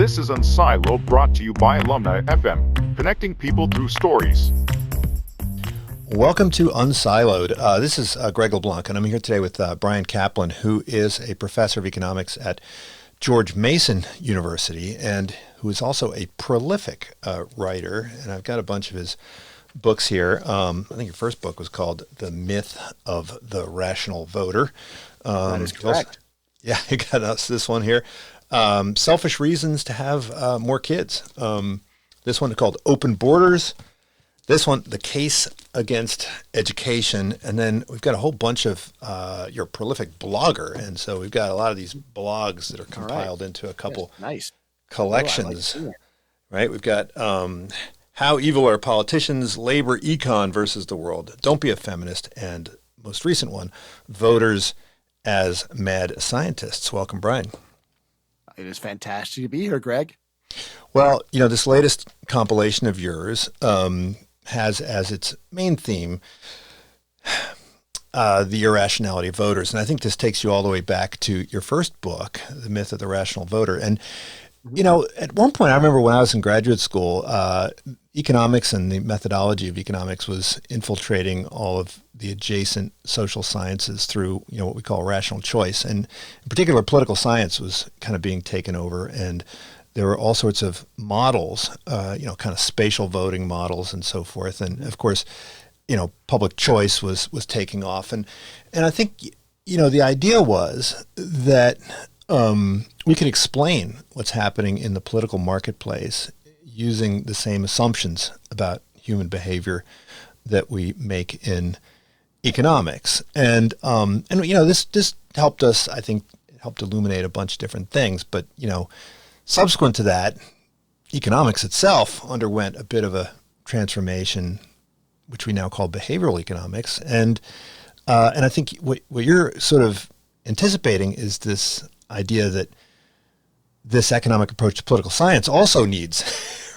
This is Unsiloed, brought to you by Alumni FM, connecting people through stories. Welcome to Unsiloed. This is Greg LeBlanc, and I'm here today with Bryan Caplan, who is a professor of economics at George Mason University and who is also a prolific writer. And I've got a bunch of his books here. I think your first book was called The Myth of the Rational Voter. That is correct. Yeah, you got us this one here. Selfish Reasons to Have More Kids. This one is called Open Borders. This one, The Case Against Education. And then we've got a whole bunch of, you're a prolific blogger. And so we've got a lot of these blogs that are compiled into a couple nice collections. Right? We've got How Evil Are Politicians, Labor, Econ versus the World, Don't Be a Feminist, and most recent one, Voters as Mad Scientists. Welcome, Bryan. It is fantastic to be here, Greg. Well, you know, this latest compilation of yours has as its main theme the irrationality of voters. And I think this takes you all the way back to your first book, The Myth of the Rational Voter. And, you know, at one point, I remember when I was in graduate school, economics and the methodology of economics was infiltrating all of the adjacent social sciences through, you know, what we call rational choice. And in particular, political science was kind of being taken over, and there were all sorts of models, you know, kind of spatial voting models and so forth. And of course, you know, public choice was taking off. And I think, you know, the idea was that we could explain what's happening in the political marketplace using the same assumptions about human behavior that we make in economics. And you know, this helped us, I think, helped illuminate a bunch of different things. But, you know, subsequent to that, economics itself underwent a bit of a transformation, which we now call behavioral economics. And I think what you're sort of anticipating is this idea that this economic approach to political science also needs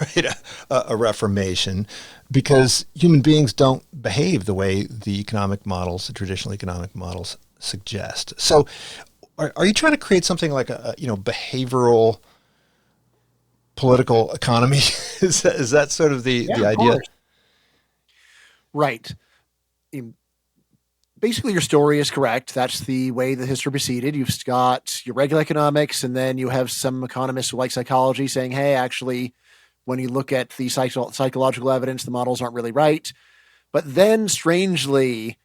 right, a reformation, because human beings don't behave the way the economic models, the traditional economic models, suggest. So are you trying to create something like a you know, behavioral political economy? Is that sort of the idea? Right. Basically, your story is correct. That's the way the history proceeded. You've got your regular economics, and then you have some economists who like psychology saying, hey, actually, when you look at the psychological evidence, the models aren't really right. But then, strangely,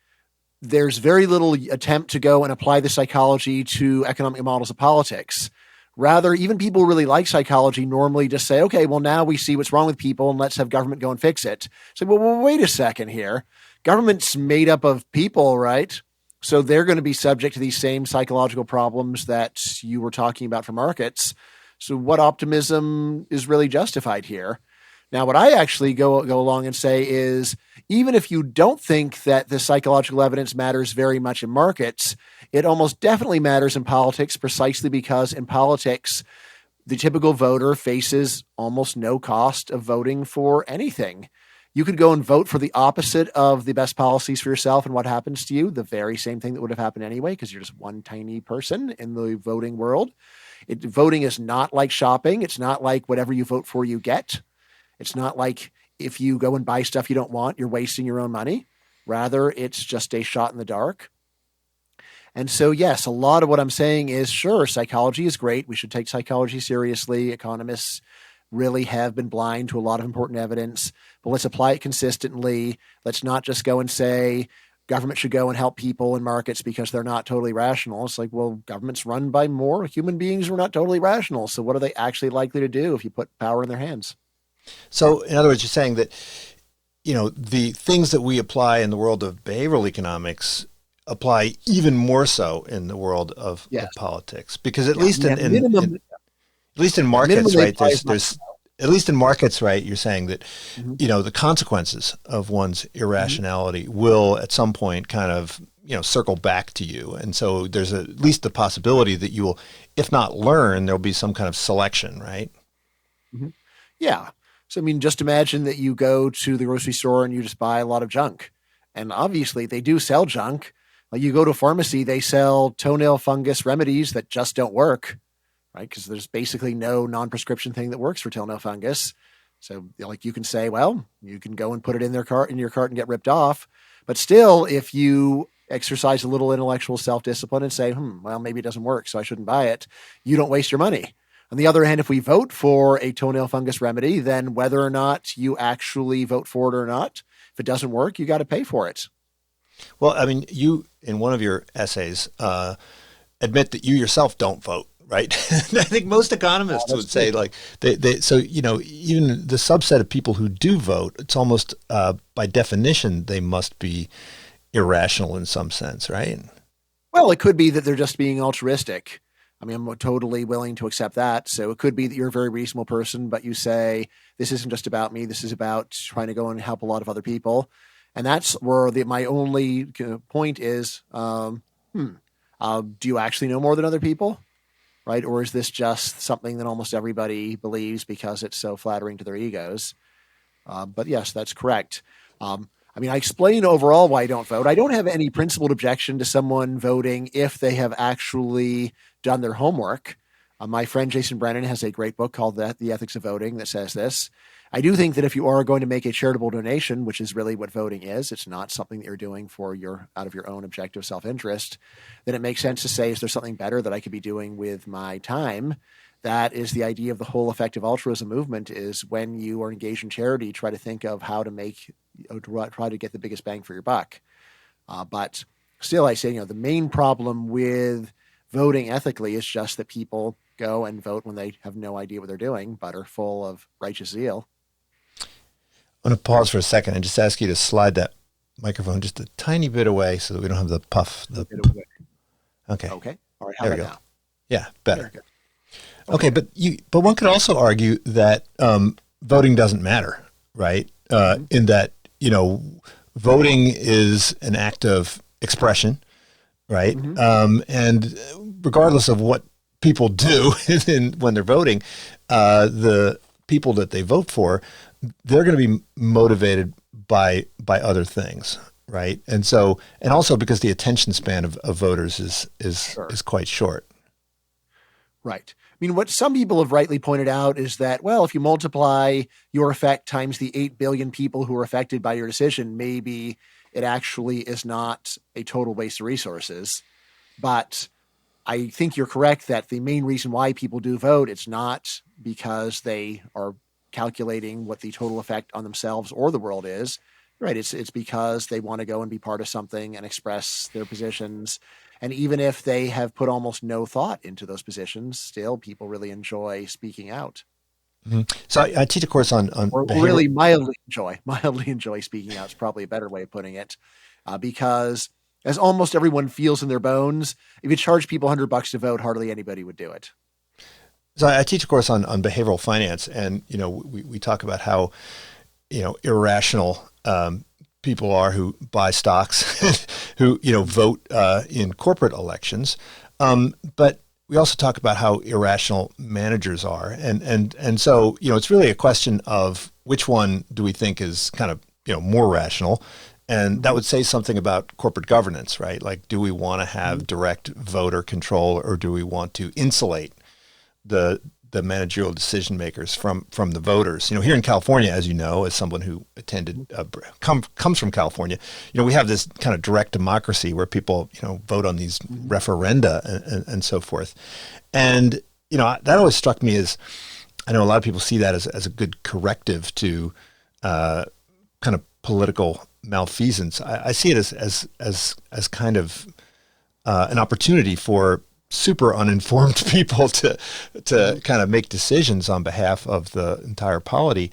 there's very little attempt to go and apply the psychology to economic models of politics. Rather, even people who really like psychology normally just say, okay, well, now we see what's wrong with people and let's have government go and fix it. So, well, wait a second here. Government's made up of people, right? So they're going to be subject to these same psychological problems that you were talking about for markets. So what optimism is really justified here? Now, what I actually go along and say is, even if you don't think that the psychological evidence matters very much in markets, it almost definitely matters in politics, precisely because in politics, the typical voter faces almost no cost of voting for anything. You could go and vote for the opposite of the best policies for yourself, and what happens to you? The very same thing that would have happened anyway, because you're just one tiny person in the voting world. Voting is not like shopping. It's not like whatever you vote for, you get. It's not like if you go and buy stuff you don't want, you're wasting your own money. Rather, it's just a shot in the dark. And so, yes, a lot of what I'm saying is, sure, psychology is great. We should take psychology seriously. Economists really have been blind to a lot of important evidence, but let's apply it consistently. Let's not just go and say government should go and help people in markets because they're not totally rational. It's like, well, government's run by more human beings who are not totally rational. So what are they actually likely to do if you put power in their hands? So in other words, you're saying that, you know, the things that we apply in the world of behavioral economics apply even more so in the world of politics, because at least at least in markets, right, there's at least in markets, right, you're saying that, you know, the consequences of one's irrationality will at some point kind of, you know, circle back to you. And so there's at least the possibility that you will, if not learn, there'll be some kind of selection, right? Yeah. So, I mean, just imagine that you go to the grocery store and you just buy a lot of junk. And obviously they do sell junk. Like you go to a pharmacy, they sell toenail fungus remedies that just don't work. right? Because there's basically no non-prescription thing that works for till-no fungus. So like you can say, well, you can go and put it in your cart and get ripped off. But still, if you exercise a little intellectual self-discipline and say, well, maybe it doesn't work, so I shouldn't buy it, you don't waste your money. On the other hand, if we vote for a toenail fungus remedy, then whether or not you actually vote for it or not, if it doesn't work, you got to pay for it. Well, I mean, you, in one of your essays, admit that you yourself don't vote, right? I think most economists would say, like, so, you know, even the subset of people who do vote, it's almost by definition, they must be irrational in some sense, right? Well, it could be that they're just being altruistic. I mean, I'm totally willing to accept that. So it could be that you're a very reasonable person, but you say, this isn't just about me. This is about trying to go and help a lot of other people. And that's where my only point is, do you actually know more than other people? Right? Or is this just something that almost everybody believes because it's so flattering to their egos? But yes, that's correct. I mean, I explain overall why I don't vote. I don't have any principled objection to someone voting if they have actually done their homework. My friend Jason Brennan has a great book called The Ethics of Voting that says this. I do think that if you are going to make a charitable donation, which is really what voting is, it's not something that you're doing out of your own objective self-interest, then it makes sense to say, is there something better that I could be doing with my time? That is the idea of the whole effective altruism movement, is when you are engaged in charity, try to think of how to try to get the biggest bang for your buck. But still, I say, the main problem with voting ethically is just that people go and vote when they have no idea what they're doing, but are full of righteous zeal. I'm going to pause for a second and just ask you to slide that microphone just a tiny bit away so that we don't have the puff. Okay. Okay. All right. How about now? Yeah, better. Okay, but one could also argue that voting doesn't matter, right? In that, voting is an act of expression, right? And regardless of what people do when they're voting, the people that they vote for, they're going to be motivated by other things, right? And so, and also because the attention span of voters is quite short. Right. I mean, what some people have rightly pointed out is that, well, if you multiply your effect times the 8 billion people who are affected by your decision, maybe it actually is not a total waste of resources. But I think you're correct that the main reason why people do vote, it's not because they are calculating what the total effect on themselves or the world is, right? It's because they want to go and be part of something and express their positions. And even if they have put almost no thought into those positions, still people really enjoy speaking out. Mm-hmm. So I teach a course on or really mildly enjoy speaking out is probably a better way of putting it, because as almost everyone feels in their bones, if you charge people $100 to vote, hardly anybody would do it. So I teach a course on behavioral finance, and we talk about how irrational people are who buy stocks, who vote in corporate elections, but we also talk about how irrational managers are, and so it's really a question of which one do we think is kind of more rational. And that would say something about corporate governance, right? Like, do we want to have direct voter control, or do we want to insulate the managerial decision makers from the voters? Here in California, as you know, as someone who comes from California, we have this kind of direct democracy where people vote on these referenda and so forth. And that always struck me as, I know a lot of people see that as a good corrective to kind of political malfeasance. I see it as kind of an opportunity for super uninformed people to kind of make decisions on behalf of the entire polity.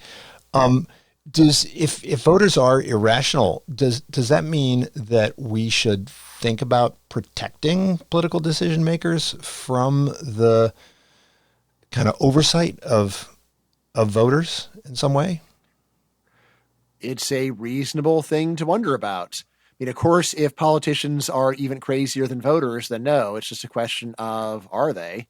If voters are irrational, does that mean that we should think about protecting political decision makers from the kind of oversight of voters in some way? It's a reasonable thing to wonder about. I mean, of course, if politicians are even crazier than voters, then no, it's just a question of, are they?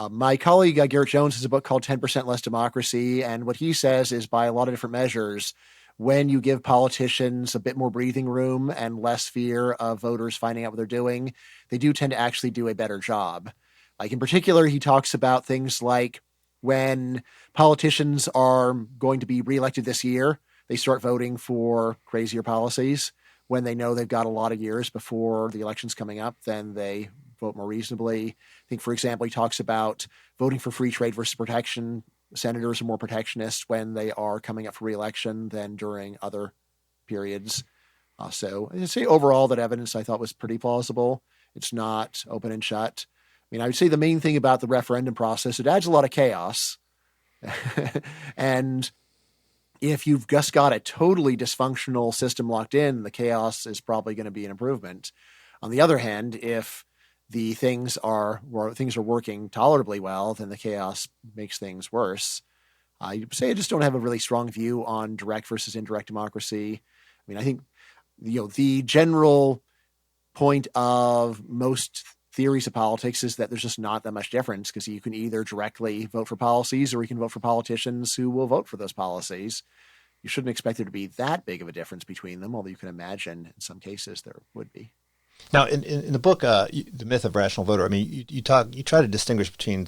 My colleague, Garrett Jones, has a book called 10% Less Democracy. And what he says is, by a lot of different measures, when you give politicians a bit more breathing room and less fear of voters finding out what they're doing, they do tend to actually do a better job. Like in particular, he talks about things like when politicians are going to be reelected this year, they start voting for crazier policies. When they know they've got a lot of years before the election's coming up, then they vote more reasonably. I think, for example, he talks about voting for free trade versus protection. Senators are more protectionist when they are coming up for reelection than during other periods. So I'd say overall that evidence I thought was pretty plausible. It's not open and shut. I mean, I would say the main thing about the referendum process, it adds a lot of chaos. And if you've just got a totally dysfunctional system locked in, the chaos is probably going to be an improvement. On the other hand, if the things are working tolerably well, then the chaos makes things worse. You say I just don't have a really strong view on direct versus indirect democracy. I mean, I think the general point of most theories of politics is that there's just not that much difference, because you can either directly vote for policies or you can vote for politicians who will vote for those policies. You shouldn't expect there to be that big of a difference between them, although you can imagine in some cases there would be. Now, in the book, The Myth of Rational Voter, I mean, you try to distinguish between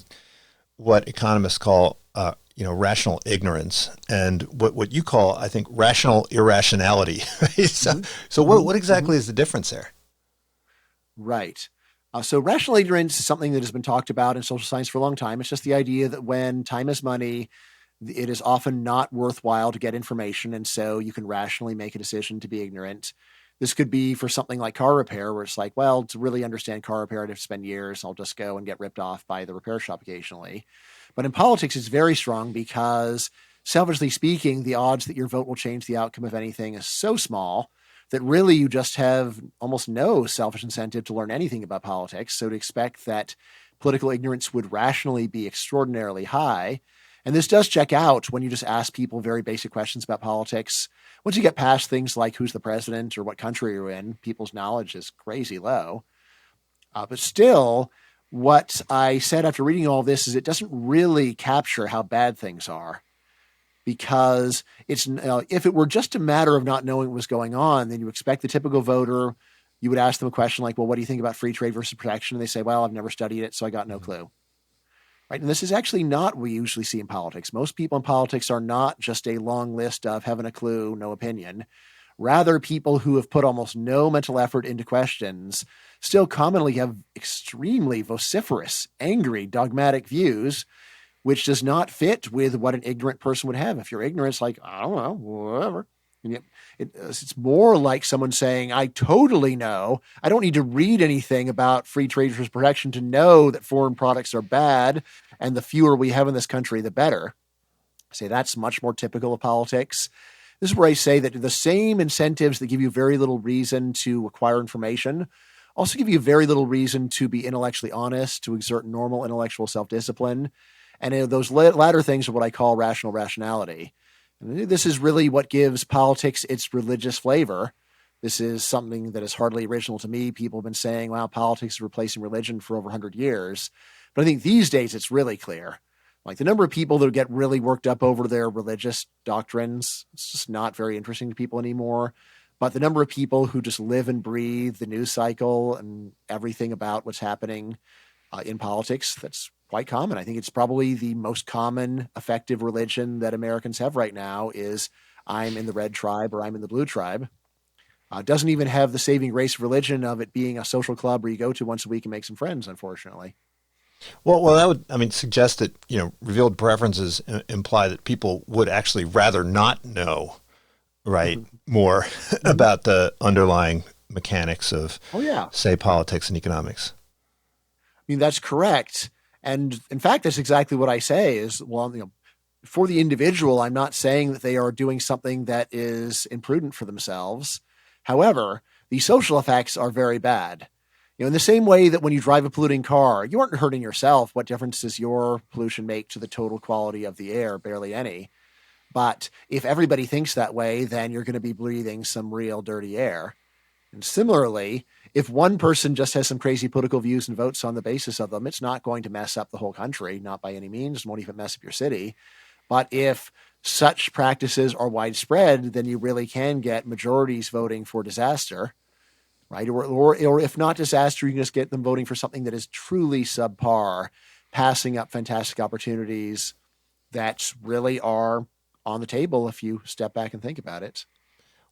what economists call, rational ignorance and what you call, I think, rational irrationality. Right? So what exactly is the difference there? Right. So rational ignorance is something that has been talked about in social science for a long time. It's just the idea that when time is money, it is often not worthwhile to get information, and so you can rationally make a decision to be ignorant. This could be for something like car repair, where it's like, well, to really understand car repair, I'd have to spend years. I'll just go and get ripped off by the repair shop occasionally. But in politics, it's very strong because, selfishly speaking, the odds that your vote will change the outcome of anything is so small that really you just have almost no selfish incentive to learn anything about politics. So to expect that political ignorance would rationally be extraordinarily high. And this does check out when you just ask people very basic questions about politics. Once you get past things like who's the president or what country you're in, people's knowledge is crazy low. But still, what I said after reading all this is it doesn't really capture how bad things are. Because if it were just a matter of not knowing what was going on, then you expect the typical voter, you would ask them a question like, well, what do you think about free trade versus protection? And they say, well, I've never studied it, so I got no clue. Right? And this is actually not what we usually see in politics. Most people in politics are not just a long list of having a clue, no opinion. Rather, people who have put almost no mental effort into questions still commonly have extremely vociferous, angry, dogmatic views, which does not fit with what an ignorant person would have. If you're ignorant, it's like, I don't know, whatever. And it's more like someone saying, I totally know. I don't need to read anything about free trade versus protection to know that foreign products are bad, and the fewer we have in this country, the better. I say that's much more typical of politics. This is where I say that the same incentives that give you very little reason to acquire information also give you very little reason to be intellectually honest, to exert normal intellectual self-discipline. And those latter things are what I call rational rationality. And this is really what gives politics its religious flavor. This is something that is hardly original to me. People have been saying, wow, politics is replacing religion for over 100 years. But I think these days it's really clear. Like the number of people that get really worked up over their religious doctrines, it's just not very interesting to people anymore. But the number of people who just live and breathe the news cycle and everything about what's happening in politics, that's quite common. I think it's probably the most common effective religion that Americans have right now is I'm in the red tribe or I'm in the blue tribe. Doesn't even have the saving grace of religion of it being a social club where you go to once a week and make some friends, unfortunately. Well, that would, suggest that, revealed preferences imply that people would actually rather not know, right, more about the underlying mechanics of, say, politics and economics. I mean, that's correct. And in fact, that's exactly what I say is, well, for the individual, I'm not saying that they are doing something that is imprudent for themselves. However, the social effects are very bad. In the same way that when you drive a polluting car, you aren't hurting yourself. What difference does your pollution make to the total quality of the air? Barely any. But if everybody thinks that way, then you're going to be breathing some real dirty air. And similarly, if one person just has some crazy political views and votes on the basis of them, it's not going to mess up the whole country, not by any means. It won't even mess up your city. But if such practices are widespread, then you really can get majorities voting for disaster. right? Or if not disaster, you can just get them voting for something that is truly subpar, passing up fantastic opportunities that really are on the table if you step back and think about it.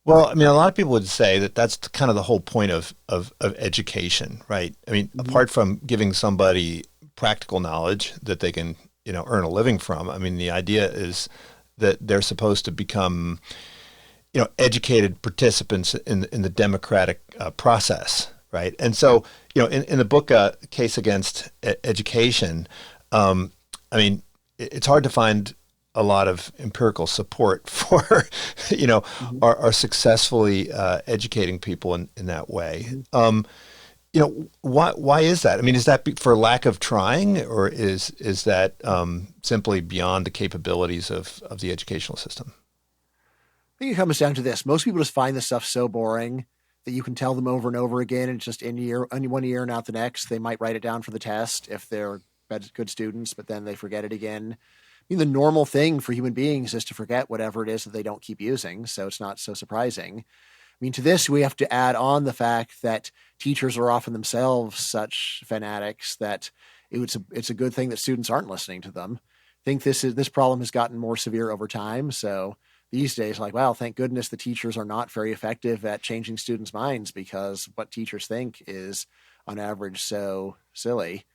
Well, I mean, a lot of people would say that that's kind of the whole point of education, right? I mean, apart from giving somebody practical knowledge that they can, earn a living from, I mean, the idea is that they're supposed to become, educated participants in the democratic process, right? And so, in the book, Case Against Education, I mean, it's hard to find a lot of empirical support for, are successfully educating people in that way. Why is that? I mean, is that for lack of trying, or is that simply beyond the capabilities of the educational system? I think it comes down to this. Most people just find this stuff so boring that you can tell them over and over again, and just in one year and out the next. They might write it down for the test if they're good students, but then they forget it again. I mean, the normal thing for human beings is to forget whatever it is that they don't keep using, so it's not so surprising. I mean, to this, we have to add on the fact that teachers are often themselves such fanatics that it's a good thing that students aren't listening to them. I think this problem has gotten more severe over time, so these days, like, wow, thank goodness the teachers are not very effective at changing students' minds, because what teachers think is, on average, so silly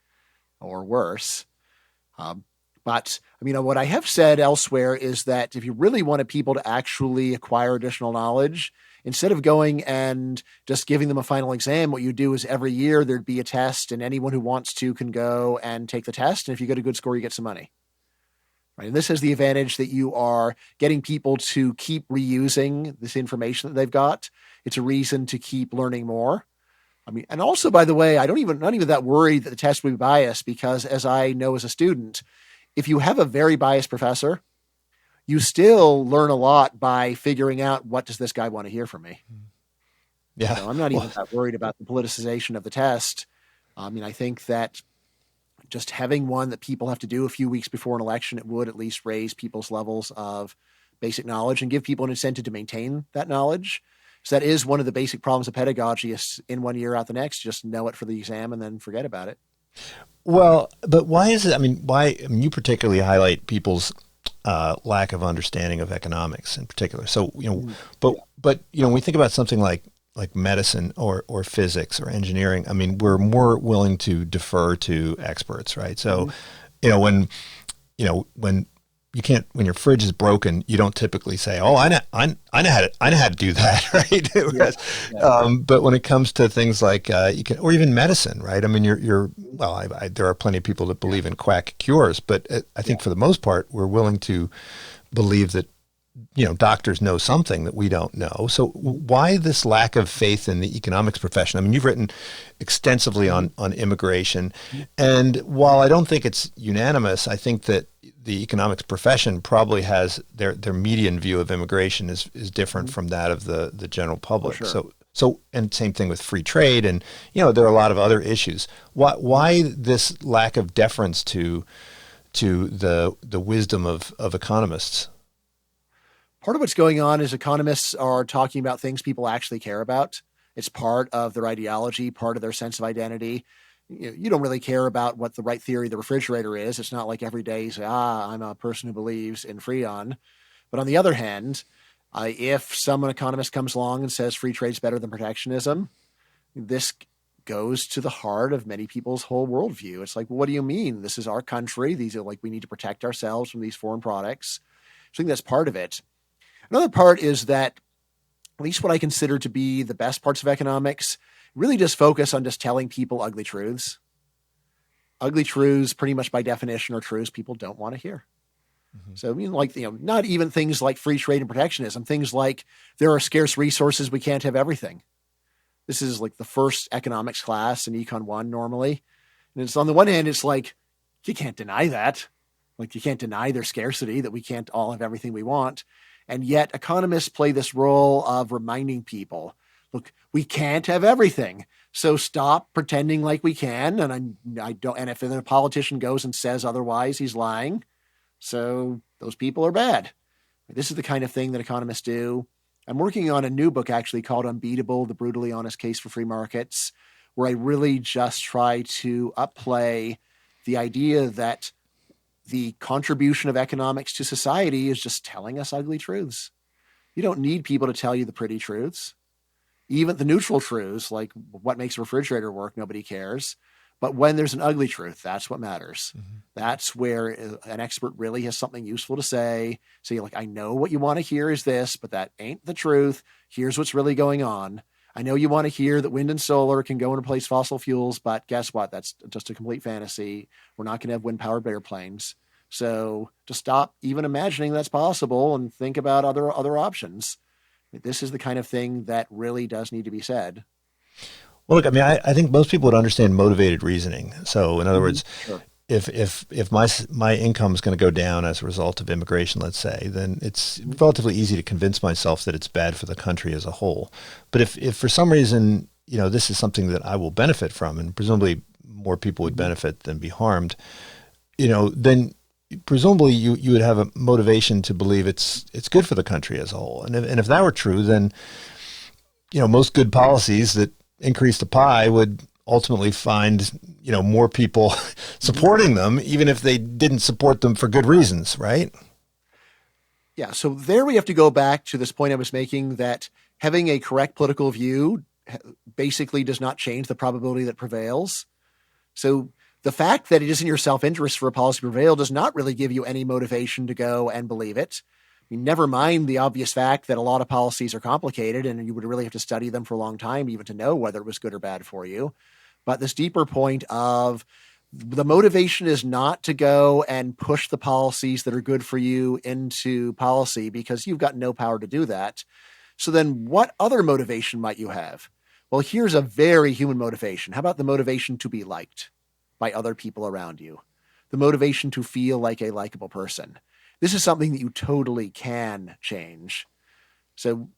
or worse. But I mean, what I have said elsewhere is that if you really wanted people to actually acquire additional knowledge, instead of going and just giving them a final exam, what you do is every year there'd be a test, and anyone who wants to can go and take the test. And if you get a good score, you get some money. Right. And this has the advantage that you are getting people to keep reusing this information that they've got. It's a reason to keep learning more. I mean, and also, by the way, not even that worried that the test will be biased, because as I know as a student, if you have a very biased professor, you still learn a lot by figuring out, what does this guy want to hear from me? Yeah. So I'm not even that worried about the politicization of the test. I mean, I think that just having one that people have to do a few weeks before an election, it would at least raise people's levels of basic knowledge and give people an incentive to maintain that knowledge. So that is one of the basic problems of pedagogy, is in one year out the next, just know it for the exam and then forget about it. Well, but why is it? I mean, you particularly highlight people's lack of understanding of economics in particular. So, but when we think about something like medicine or physics or engineering, I mean, we're more willing to defer to experts, right? So, when your fridge is broken, you don't typically say, "Oh, I know how to do that," right? But when it comes to things like or even medicine, right? I mean, there are plenty of people that believe in quack cures, but I think for the most part, we're willing to believe that doctors know something that we don't know. So why this lack of faith in the economics profession? I mean, you've written extensively on immigration, and while I don't think it's unanimous, I think that the economics profession probably has their median view of immigration is different from that of the general public. Oh, sure. So and same thing with free trade, and there are a lot of other issues. Why this lack of deference to the wisdom of economists? Part of what's going on is economists are talking about things people actually care about. It's part of their ideology, part of their sense of identity. You don't really care about what the right theory of the refrigerator is. It's not like every day you say, I'm a person who believes in Freon. But on the other hand, if some economist comes along and says free trade's better than protectionism, this goes to the heart of many people's whole worldview. It's like, well, what do you mean? This is our country. These are we need to protect ourselves from these foreign products. So I think that's part of it. Another part is that, at least what I consider to be the best parts of economics, really just focus on just telling people ugly truths. Ugly truths, pretty much by definition, are truths people don't want to hear. Mm-hmm. So, I mean, not even things like free trade and protectionism, things like there are scarce resources, we can't have everything. This is like the first economics class in Econ 1 normally. And it's on the one hand, it's like, you can't deny that. Like, you can't deny their scarcity, that we can't all have everything we want. And yet economists play this role of reminding people, look, we can't have everything. So stop pretending like we can. And I don't. And if a politician goes and says otherwise, he's lying. So those people are bad. This is the kind of thing that economists do. I'm working on a new book actually called Unbeatable, The Brutally Honest Case for Free Markets, where I really just try to upplay the idea that the contribution of economics to society is just telling us ugly truths. You don't need people to tell you the pretty truths. Even the neutral truths, like what makes a refrigerator work, nobody cares. But when there's an ugly truth, that's what matters. Mm-hmm. That's where an expert really has something useful to say. So you're like, I know what you want to hear is this, but that ain't the truth. Here's what's really going on. I know you want to hear that wind and solar can go and replace fossil fuels, but guess what? That's just a complete fantasy. We're not going to have wind-powered airplanes. So just stop even imagining that's possible and think about other options. This is the kind of thing that really does need to be said. Well, look, I mean, I think most people would understand motivated reasoning. So, in other words, sure. if my income is going to go down as a result of immigration, let's say, then it's relatively easy to convince myself that it's bad for the country as a whole. But if for some reason, this is something that I will benefit from, and presumably more people would benefit than be harmed, then presumably you would have a motivation to believe it's good for the country as a whole. And if that were true, then most good policies that increase the pie would ultimately find more people supporting them, even if they didn't support them for good reasons, right? Yeah. So there we have to go back to this point I was making, that having a correct political view basically does not change the probability that prevails. So the fact that it is in your self-interest for a policy to prevail does not really give you any motivation to go and believe it. I mean, never mind the obvious fact that a lot of policies are complicated and you would really have to study them for a long time even to know whether it was good or bad for you. But this deeper point of the motivation is not to go and push the policies that are good for you into policy, because you've got no power to do that. So then what other motivation might you have? Well, here's a very human motivation. How about the motivation to be liked by other people around you? The motivation to feel like a likable person. This is something that you totally can change. So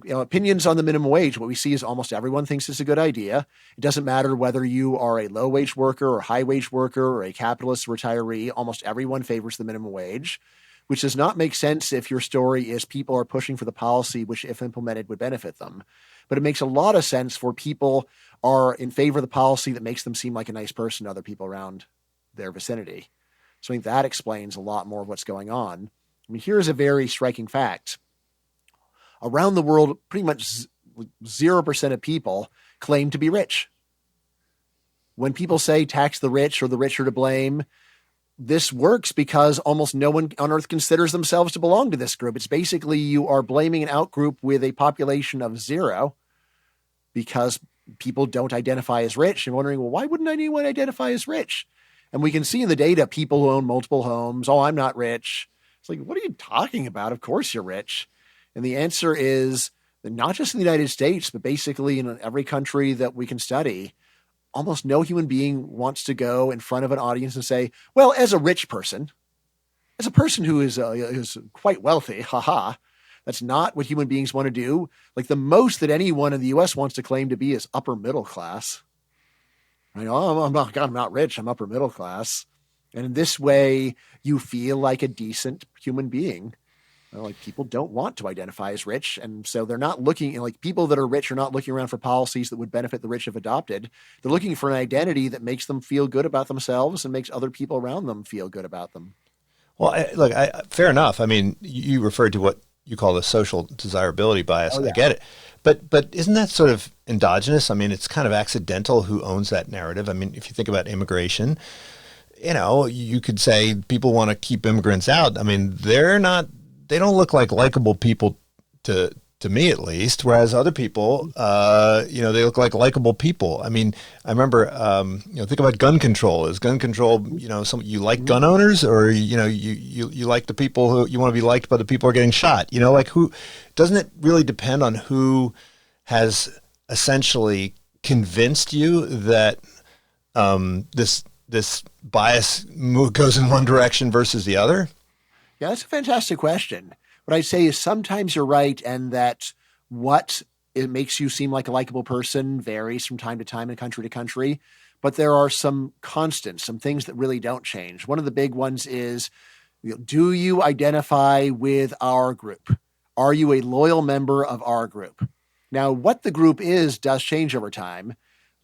opinions on the minimum wage, what we see is almost everyone thinks it's a good idea. It doesn't matter whether you are a low-wage worker or high-wage worker or a capitalist retiree. Almost everyone favors the minimum wage, which does not make sense if your story is people are pushing for the policy which, if implemented, would benefit them. But it makes a lot of sense for people are in favor of the policy that makes them seem like a nice person to other people around their vicinity. So I think that explains a lot more of what's going on. I mean, here's a very striking fact. Around the world, pretty much 0% of people claim to be rich. When people say tax the rich or the rich are to blame, this works because almost no one on earth considers themselves to belong to this group. It's basically you are blaming an outgroup with a population of 0 because people don't identify as rich, and wondering, well, why wouldn't anyone identify as rich? And we can see in the data, people who own multiple homes, oh, I'm not rich. It's like, what are you talking about? Of course you're rich. And the answer is that not just in the United States, but basically in every country that we can study, almost no human being wants to go in front of an audience and say, well, as a rich person, as a person who is quite wealthy, haha, that's not what human beings want to do. Like the most that anyone in the U.S. wants to claim to be is upper middle class. Right? Oh, I'm not rich. I'm upper middle class. And in this way, you feel like a decent human being. Like people don't want to identify as rich. And so they're not looking, like people that are rich are not looking around for policies that would benefit the rich if adopted. They're looking for an identity that makes them feel good about themselves and makes other people around them feel good about them. Well, fair enough. I mean, you referred to what you call the social desirability bias. Oh, yeah. I get it. But isn't that sort of endogenous? I mean, it's kind of accidental who owns that narrative. I mean, if you think about immigration, you could say people want to keep immigrants out. I mean, they don't look like likable people to me, at least, whereas other people, they look like likable people. I mean, I remember, think about gun control. Is gun control, you like gun owners, or, you like the people who you want to be liked by the people who are getting shot? Who, doesn't it really depend on who has essentially convinced you that this bias goes in one direction versus the other? Yeah, that's a fantastic question. What I'd say is sometimes you're right, and that what it makes you seem like a likable person varies from time to time and country to country. But there are some constants, some things that really don't change. One of the big ones is, do you identify with our group? Are you a loyal member of our group? Now, what the group is does change over time.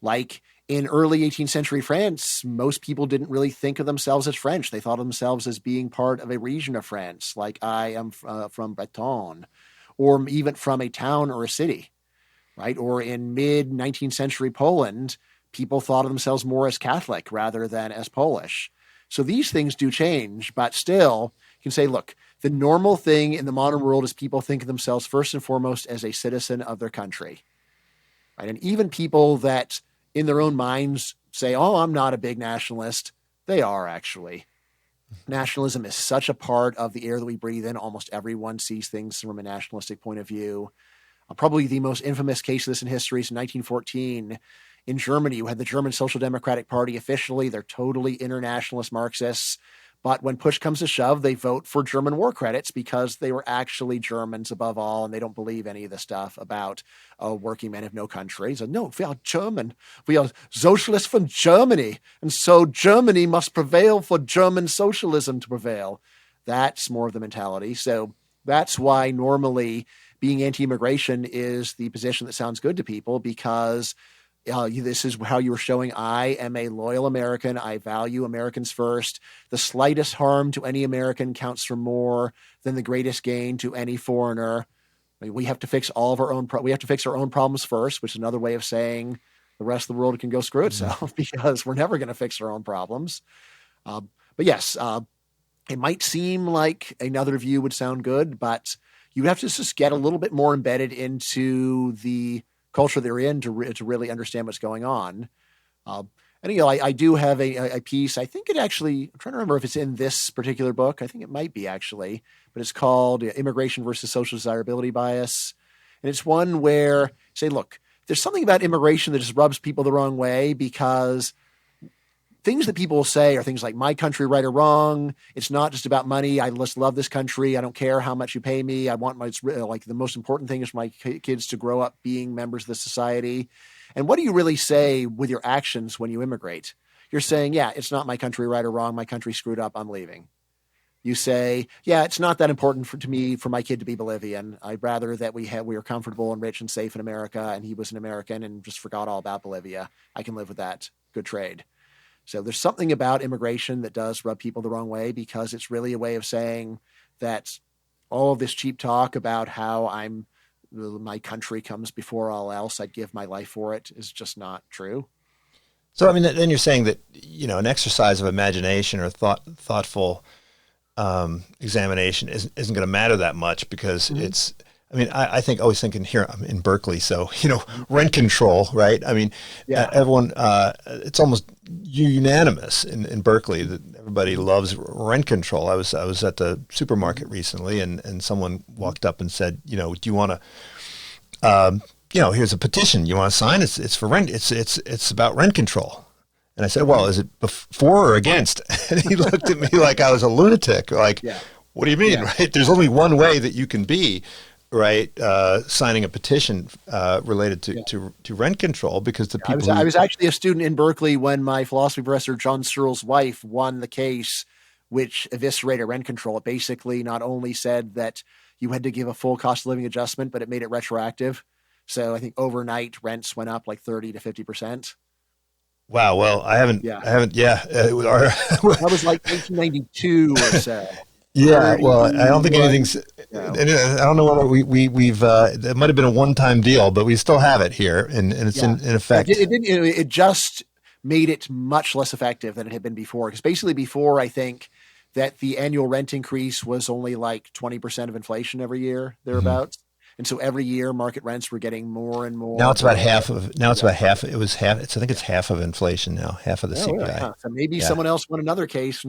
Like in early 18th century France, most people didn't really think of themselves as French. They thought of themselves as being part of a region of France, like I am from Breton, or even from a town or a city, right? Or in mid 19th century Poland, people thought of themselves more as Catholic rather than as Polish. So these things do change, but still, you can say, look, the normal thing in the modern world is people think of themselves first and foremost as a citizen of their country, right? And even people that in their own minds say, oh, I'm not a big nationalist, they are actually. Nationalism is such a part of the air that we breathe in. Almost everyone sees things from a nationalistic point of view. Probably the most infamous case of this in history is in 1914 in Germany. You had the German Social Democratic Party. Officially, they're totally internationalist Marxists. But when push comes to shove, they vote for German war credits because they were actually Germans above all, and they don't believe any of the stuff about working men have no country. So, no, we are German. We are socialists from Germany. And so Germany must prevail for German socialism to prevail. That's more of the mentality. So that's why normally being anti-immigration is the position that sounds good to people, because this is how you were showing I am a loyal American. I value Americans first. The slightest harm to any American counts for more than the greatest gain to any foreigner. I mean, we have to fix all of our own. We have to fix our own problems first, which is another way of saying the rest of the world can go screw itself because we're never going to fix our own problems. But yes, it might seem like another view would sound good, but you have to just get a little bit more embedded into the culture they're in to really understand what's going on. And, I do have a piece. I think it actually, I'm trying to remember if it's in this particular book. I think it might be actually, but it's called Immigration versus Social Desirability Bias. And it's one where say, look, there's something about immigration that just rubs people the wrong way, because things that people will say are things like my country, right or wrong. It's not just about money. I just love this country. I don't care how much you pay me. I want like the most important thing is for my kids to grow up being members of the society. And what do you really say with your actions when you immigrate? You're saying, yeah, it's not my country, right or wrong. My country screwed up. I'm leaving. You say, yeah, it's not that important to me for my kid to be Bolivian. I'd rather that we are comfortable and rich and safe in America, and he was an American and just forgot all about Bolivia. I can live with that. Good trade. So there's something about immigration that does rub people the wrong way, because it's really a way of saying that all of this cheap talk about how my country comes before all else, I'd give my life for it, is just not true. So, I mean, then you're saying that, an exercise of imagination or thoughtful examination isn't going to matter that much, because it's, I mean, I think always thinking here, I'm in Berkeley, so, rent control, right? I mean, everyone, it's almost unanimous in Berkeley that everybody loves rent control. I was at the supermarket recently, and someone walked up and said, do you want to, here's a petition you want to sign? It's for rent. It's about rent control. And I said, well, is it for or against? And he looked at me like I was a lunatic. Like, what do you mean, right? There's only one way that you can be, right, signing a petition related to rent control, because the people I was actually a student in Berkeley when my philosophy professor, John Searle's wife, won the case which eviscerated rent control. It basically not only said that you had to give a full cost of living adjustment, but it made it retroactive. So I think overnight rents went up like 30 to 50%. Wow. Well, I haven't. Yeah. That was like 1992 or so. Yeah. Well, I don't think anything's. I don't know whether we've. It might have been a one-time deal, but we still have it here, and it's in effect. It just made it much less effective than it had been before. Because basically, before, I think that the annual rent increase was only like 20% of inflation every year, thereabouts. And so every year, market rents were getting more and more. Now it's about half of. Now it's about half. It was half. I think it's half of inflation now. Half of the CPI. Really? Huh. So maybe someone else won another case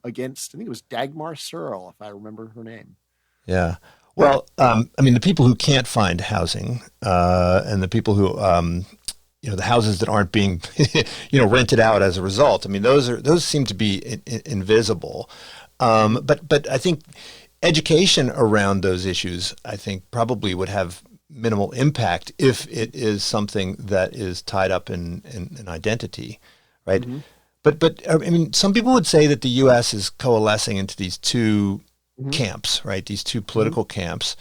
against. I think it was Dagmar Searle, if I remember her name. Yeah. Well, I mean, the people who can't find housing, and the people who, the houses that aren't being, rented out as a result. I mean, those seem to be invisible. But I think education around those issues, I think, probably would have minimal impact if it is something that is tied up in identity, right? Mm-hmm. But I mean, some people would say that the U.S. is coalescing into these two camps, right? These two political camps.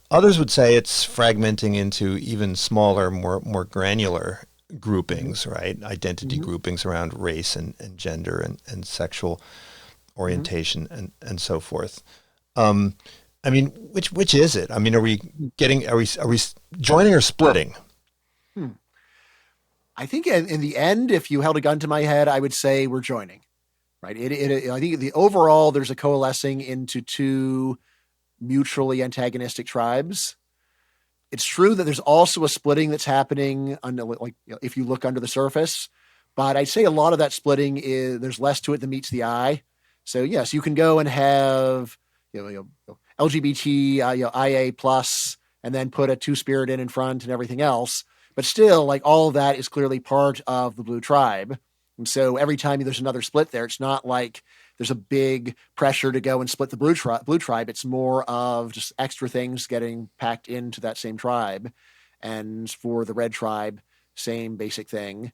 Others would say it's fragmenting into even smaller, more granular groupings, right? Identity groupings around race and gender and sexual orientation and so forth. I mean, which is it? I mean, are we joining or splitting? I think in the end, if you held a gun to my head, I would say we're joining, right? I think the overall, there's a coalescing into two mutually antagonistic tribes. It's true that there's also a splitting that's happening if you look under the surface, but I'd say a lot of that splitting there's less to it than meets the eye. So yes, you can go and have LGBT, IA plus, and then put a two-spirit in front and everything else. But still, like, all of that is clearly part of the blue tribe. And so every time there's another split there, it's not like there's a big pressure to go and split the blue tribe. It's more of just extra things getting packed into that same tribe. And for the red tribe, same basic thing.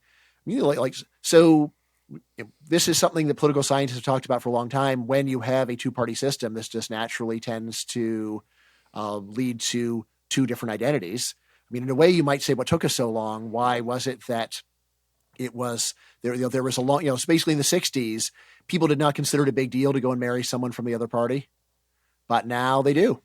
So this is something that political scientists have talked about for a long time. When you have a two-party system, this just naturally tends to lead to two different identities. I mean, in a way, you might say, what took us so long? Why was it that it was there? There was a long, so basically in the 60s, people did not consider it a big deal to go and marry someone from the other party, but now they do.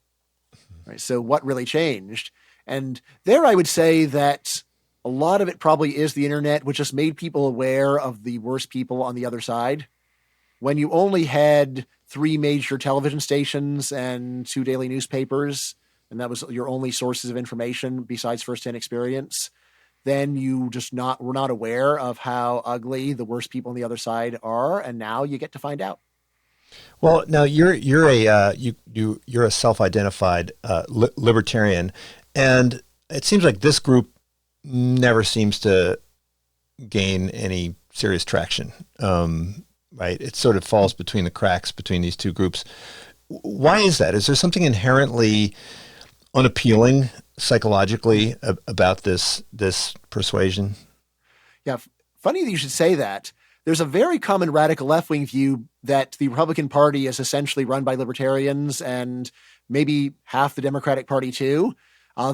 Right? So what really changed? And there I would say that a lot of it probably is the internet, which just made people aware of the worst people on the other side. When you only had 3 major television stations and 2 daily newspapers, and that was your only sources of information besides firsthand experience, then you just were not aware of how ugly the worst people on the other side are, and now you get to find out. Well, now you're a self-identified libertarian, and it seems like this group never seems to gain any serious traction. Right? It sort of falls between the cracks between these two groups. Why is that? Is there something inherently unappealing psychologically about this persuasion? Yeah, funny that you should say that. There's a very common radical left-wing view that the Republican Party is essentially run by libertarians and maybe half the Democratic Party too.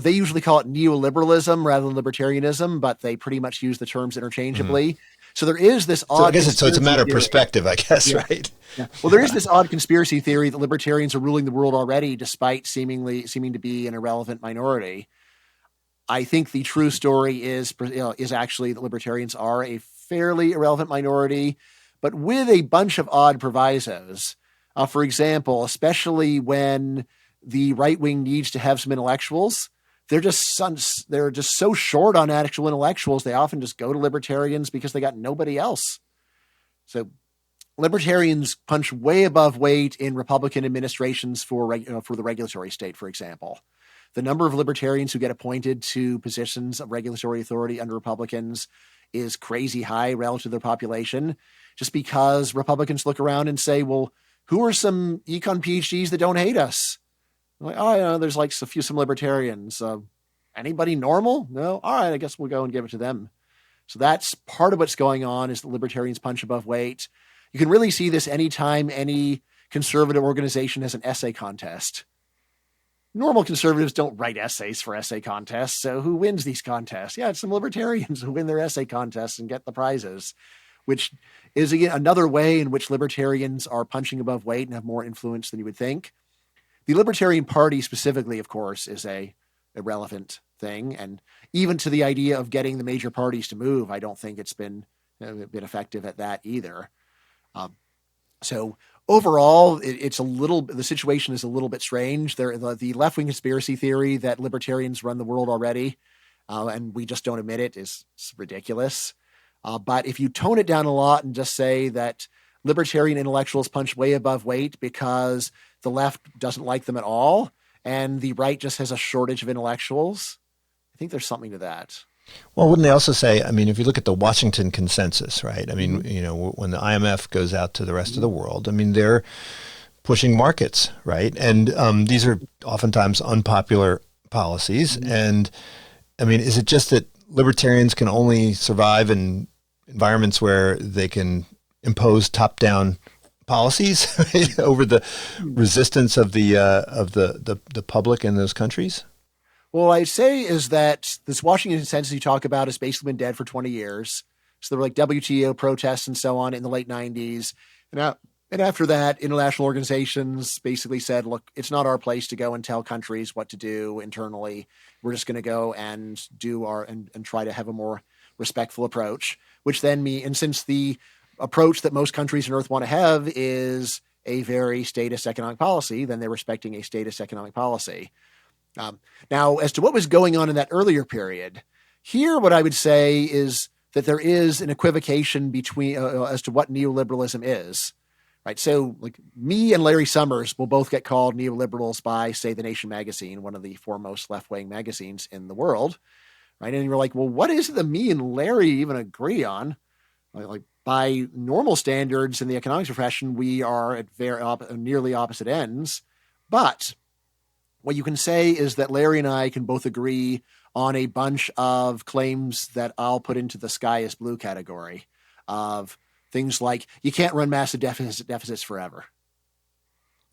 They usually call it neoliberalism rather than libertarianism, but they pretty much use the terms interchangeably. So there is this odd. So it's a matter of perspective, I guess, yeah. right? Yeah. Well, there is this odd conspiracy theory that libertarians are ruling the world already, despite seeming to be an irrelevant minority. I think the true story is actually that libertarians are a fairly irrelevant minority, but with a bunch of odd provisos. For example, especially when the right wing needs to have some intellectuals, they're just so short on actual intellectuals. They often just go to libertarians because they got nobody else. So libertarians punch way above weight in Republican administrations for the regulatory state, for example. The number of libertarians who get appointed to positions of regulatory authority under Republicans is crazy high relative to their population, just because Republicans look around and say, well, who are some econ PhDs that don't hate us? Like, there's like some libertarians. Anybody normal? No? All right, I guess we'll go and give it to them. So that's part of what's going on, is the libertarians punch above weight. You can really see this anytime any conservative organization has an essay contest. Normal conservatives don't write essays for essay contests, so who wins these contests? Yeah, it's some libertarians who win their essay contests and get the prizes, which is, again, another way in which libertarians are punching above weight and have more influence than you would think. The Libertarian Party specifically, of course, is a irrelevant thing. And even to the idea of getting the major parties to move, I don't think it's been effective at that either. So overall, the situation is a little bit strange. The left-wing conspiracy theory that libertarians run the world already, and we just don't admit it, is ridiculous. But if you tone it down a lot and just say that libertarian intellectuals punch way above weight because the left doesn't like them at all, and the right just has a shortage of intellectuals, I think there's something to that. Well, wouldn't they also say, I mean, if you look at the Washington consensus, right? I mean, when the IMF goes out to the rest of the world, I mean, they're pushing markets, right? And these are oftentimes unpopular policies. And I mean, is it just that libertarians can only survive in environments where they can impose top-down policies over the resistance of the public in those countries? Well, what I'd say is that this Washington consensus you talk about has basically been dead for 20 years. So there were like WTO protests and so on in the late 90s. And after that, international organizations basically said, look, it's not our place to go and tell countries what to do internally. We're just going to go and do and try to have a more respectful approach, which then and since the approach that most countries on earth want to have is a very statist economic policy, then they're respecting a statist economic policy. Now, as to what was going on in that earlier period, here what I would say is that there is an equivocation between as to what neoliberalism is. Right. So like me and Larry Summers will both get called neoliberals by, say, The Nation magazine, one of the foremost left-wing magazines in the world. Right. And you're like, well, what is it that me and Larry even agree on? Like by normal standards in the economics profession, we are at nearly opposite ends. But what you can say is that Larry and I can both agree on a bunch of claims that I'll put into the sky is blue category of things like you can't run massive deficits forever.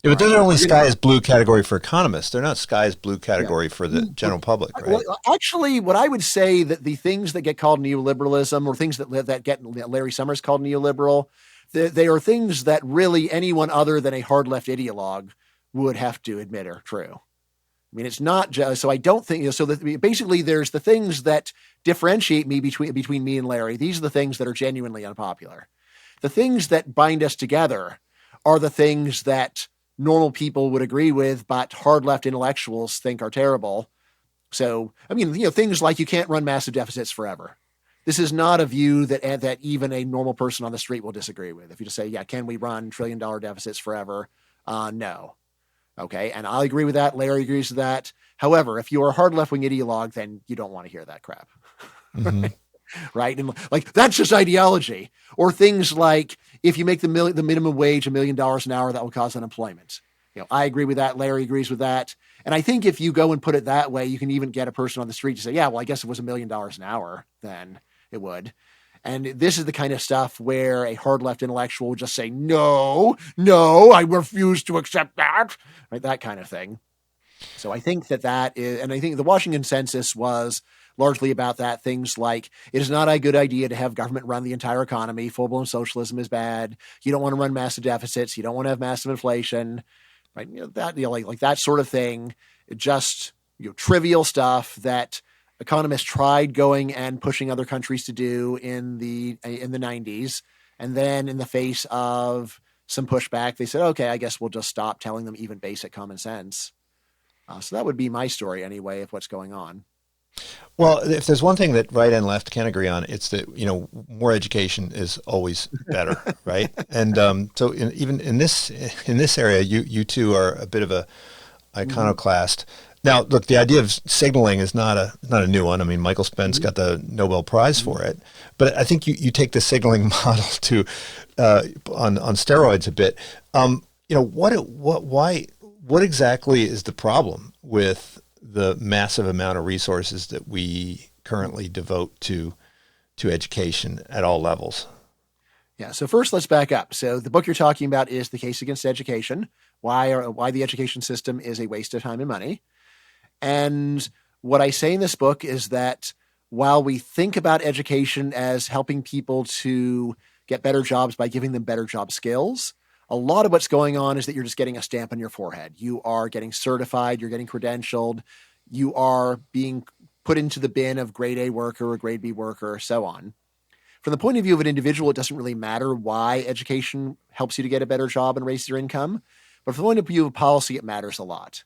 Yeah, but those are only sky is blue category for economists. They're not sky is blue category for the general public, right? Well, actually, what I would say that the things that get called neoliberalism or things that get Larry Summers called neoliberal, they are things that really anyone other than a hard left ideologue would have to admit are true. I mean, it's not just, so I don't think, so that basically there's the things that differentiate me between me and Larry. These are the things that are genuinely unpopular. The things that bind us together are the things that normal people would agree with, but hard left intellectuals think are terrible. So, I mean, things like you can't run massive deficits forever. This is not a view that even a normal person on the street will disagree with. If you just say, yeah, can we run $1 trillion deficits forever? No. Okay. And I agree with that. Larry agrees with that. However, if you are a hard left-wing ideologue, then you don't want to hear that crap. Mm-hmm. Right. And like, that's just ideology. Or things like if you make the minimum wage $1 million an hour, that will cause unemployment. I agree with that. Larry agrees with that. And I think if you go and put it that way, you can even get a person on the street to say, yeah, well, I guess if it was $1 million an hour, then it would. And this is the kind of stuff where a hard left intellectual would just say, no, I refuse to accept that. Right. That kind of thing. So I think that is, and I think the Washington consensus was largely about that. Things like it is not a good idea to have government run the entire economy. Full-blown socialism is bad. You don't want to run massive deficits. You don't want to have massive inflation, right? Like that sort of thing. Just trivial stuff that economists tried going and pushing other countries to do in the 90s, and then in the face of some pushback, they said, "Okay, I guess we'll just stop telling them even basic common sense." So that would be my story anyway of what's going on. Well, if there's one thing that right and left can't agree on, it's that, more education is always better, right? And so even in this area, you two are a bit of a iconoclast. Now, look, the idea of signaling is not a new one. I mean, Michael Spence got the Nobel Prize for it, but I think you take the signaling model to on steroids a bit. What exactly is the problem with the massive amount of resources that we currently devote to education at all levels? Yeah. So first, let's back up. So the book you're talking about is The Case Against Education: Why the Education System is a Waste of Time and Money. And what I say in this book is that while we think about education as helping people to get better jobs by giving them better job skills, a lot of what's going on is that you're just getting a stamp on your forehead. You are getting certified, you're getting credentialed, you are being put into the bin of grade A worker or grade B worker, so on. From the point of view of an individual, it doesn't really matter why education helps you to get a better job and raise your income. But from the point of view of policy, it matters a lot.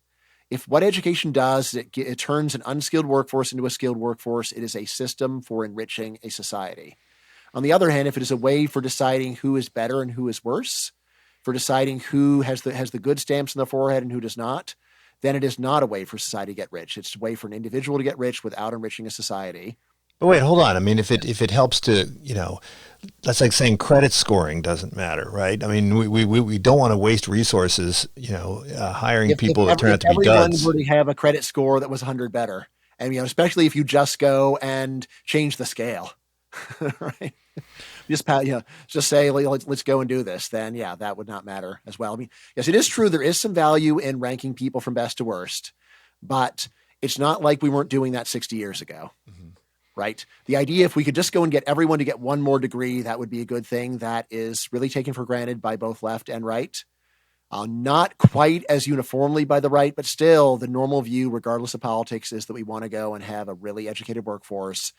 If what education does, it turns an unskilled workforce into a skilled workforce, it is a system for enriching a society. On the other hand, if it is a way for deciding who is better and who is worse, for deciding who has the good stamps on the forehead and who does not, then it is not a way for society to get rich. It's a way for an individual to get rich without enriching a society. But wait, hold on. I mean, if it helps to, that's like saying credit scoring doesn't matter, right? I mean, we don't want to waste resources, hiring people that turn out to be duds. Everyone would have a credit score that was 100 better. And, especially if you just go and change the scale, right? just say let's go and do this, then yeah, that would not matter as well. I mean, yes, it is true there is some value in ranking people from best to worst, but it's not like we weren't doing that 60 years ago. Mm-hmm. Right? The idea, if we could just go and get everyone to get one more degree, that would be a good thing. That is really taken for granted by both left and right. Not quite as uniformly by the right, but still the normal view, regardless of politics, is that we want to go and have a really educated workforce.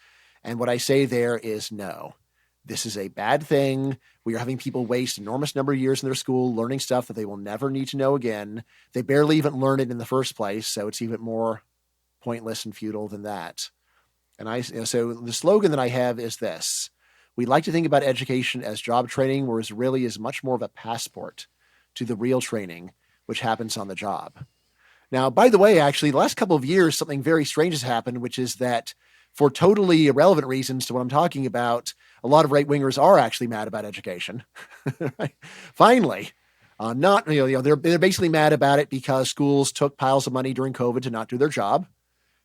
And what I say there is no. This is a bad thing. We are having people waste enormous number of years in their school learning stuff that they will never need to know again. They barely even learn it in the first place, so it's even more pointless and futile than that. And so the slogan that I have is this: we like to think about education as job training, whereas really is much more of a passport to the real training, which happens on the job. Now, by the way, actually, the last couple of years, something very strange has happened, which is that for totally irrelevant reasons to what I'm talking about, a lot of right-wingers are actually mad about education. Finally, they're basically mad about it because schools took piles of money during COVID to not do their job.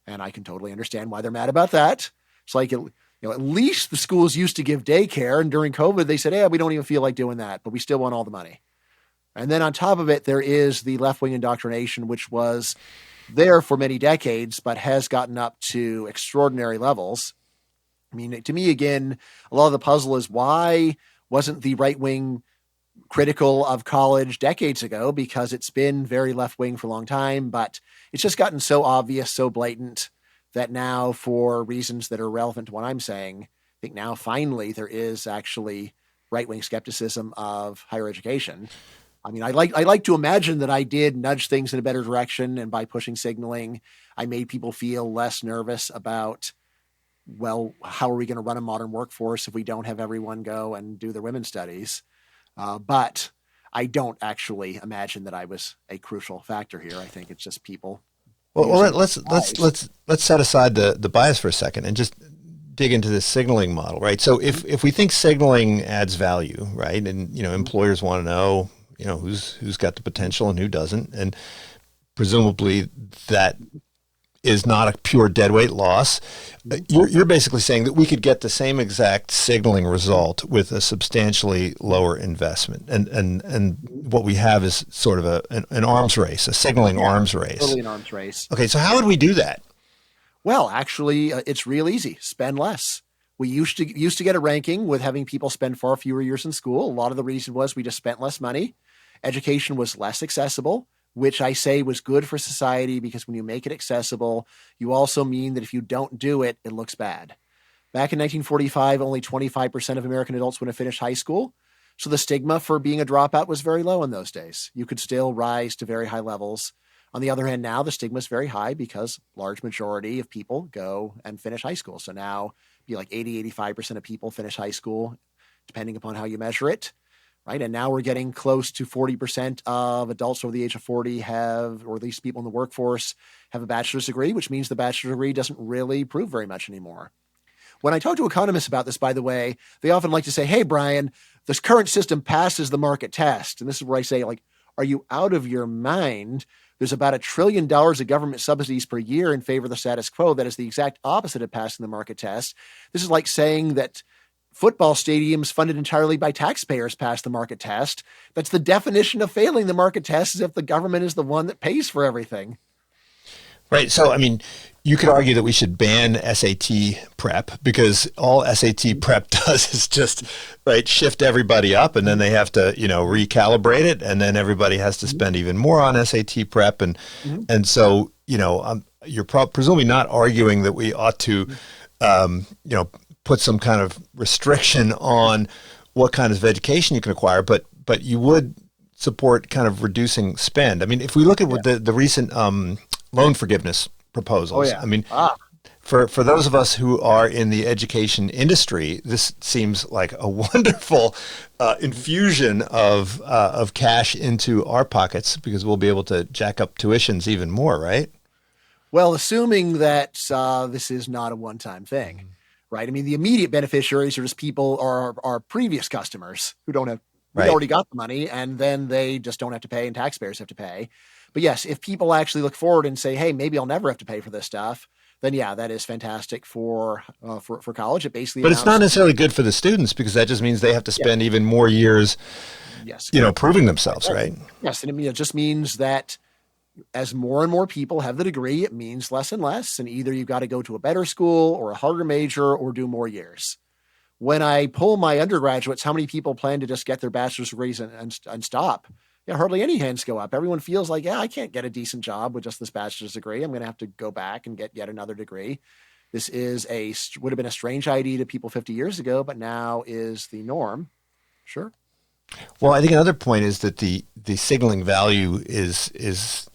And I can totally understand why they're mad about that. It's like, at least the schools used to give daycare, and during COVID, they said, we don't even feel like doing that, but we still want all the money. And then on top of it, there is the left-wing indoctrination, which was there for many decades, but has gotten up to extraordinary levels. I mean, to me, again, a lot of the puzzle is why wasn't the right-wing critical of college decades ago, because it's been very left-wing for a long time, but it's just gotten so obvious, so blatant, that now, for reasons that are relevant to what I'm saying, I think now finally there is actually right-wing skepticism of higher education. I mean, I like to imagine that I did nudge things in a better direction, and by pushing signaling, I made people feel less nervous about, well, how are we going to run a modern workforce if we don't have everyone go and do their women's studies? But I don't actually imagine that I was a crucial factor here. I think it's just people. Well, let's set aside the bias for a second and just dig into this signaling model, right? So if we think signaling adds value, right, and employers want to know, who's got the potential and who doesn't, and presumably that is not a pure deadweight loss. You're basically saying that we could get the same exact signaling result with a substantially lower investment, and what we have is sort of an arms race, a signaling arms race. Totally an arms race. Okay, so how would we do that? Well, actually, it's real easy. Spend less. We used to get a ranking with having people spend far fewer years in school. A lot of the reason was we just spent less money. Education was less accessible, which I say was good for society, because when you make it accessible, you also mean that if you don't do it, it looks bad. Back in 1945, only 25% of American adults would have finished high school. So the stigma for being a dropout was very low in those days. You could still rise to very high levels. On the other hand, now the stigma is very high because large majority of people go and finish high school. So now be like 80-85% of people finish high school, depending upon how you measure it. Right. And now we're getting close to 40% of adults over the age of 40 have, or at least people in the workforce, have a bachelor's degree, which means the bachelor's degree doesn't really prove very much anymore. When I talk to economists about this, by the way, they often like to say, hey, Bryan, this current system passes the market test. And this is where I say, are you out of your mind? There's about $1 trillion of government subsidies per year in favor of the status quo. That is the exact opposite of passing the market test. This is like saying that football stadiums funded entirely by taxpayers pass the market test. That's the definition of failing the market test, is if the government is the one that pays for everything. Right. So, I mean, you could argue that we should ban SAT prep, because all SAT prep does is just, shift everybody up, and then they have to, recalibrate it, and then everybody has to spend even more on SAT prep. And so, you're presumably not arguing that we ought to, put some kind of restriction on what kind of education you can acquire, but you would support kind of reducing spend. I mean, if we look at what the recent loan forgiveness proposals, I mean, for those of us who are in the education industry, this seems like a wonderful infusion of cash into our pockets, because we'll be able to jack up tuitions even more, right? Well, assuming that this is not a one-time thing. Right. I mean, the immediate beneficiaries are just people, our previous customers who don't have, we already got the money, and then they just don't have to pay, and taxpayers have to pay. But yes, if people actually look forward and say, hey, maybe I'll never have to pay for this stuff, then yeah, that is fantastic for college. It basically, But it's not necessarily good for the students because that just means they have to spend even more years, yes, proving themselves, right? Yes, and it just means that as more and more people have the degree, it means less and less, and either you've got to go to a better school or a harder major or do more years. When I poll my undergraduates, how many people plan to just get their bachelor's degrees and stop? Yeah, hardly any hands go up. Everyone feels like, yeah, I can't get a decent job with just this bachelor's degree. I'm going to have to go back and get yet another degree. This would have been a strange idea to people 50 years ago, but now is the norm. Sure. Well, I think another point is that the signaling value is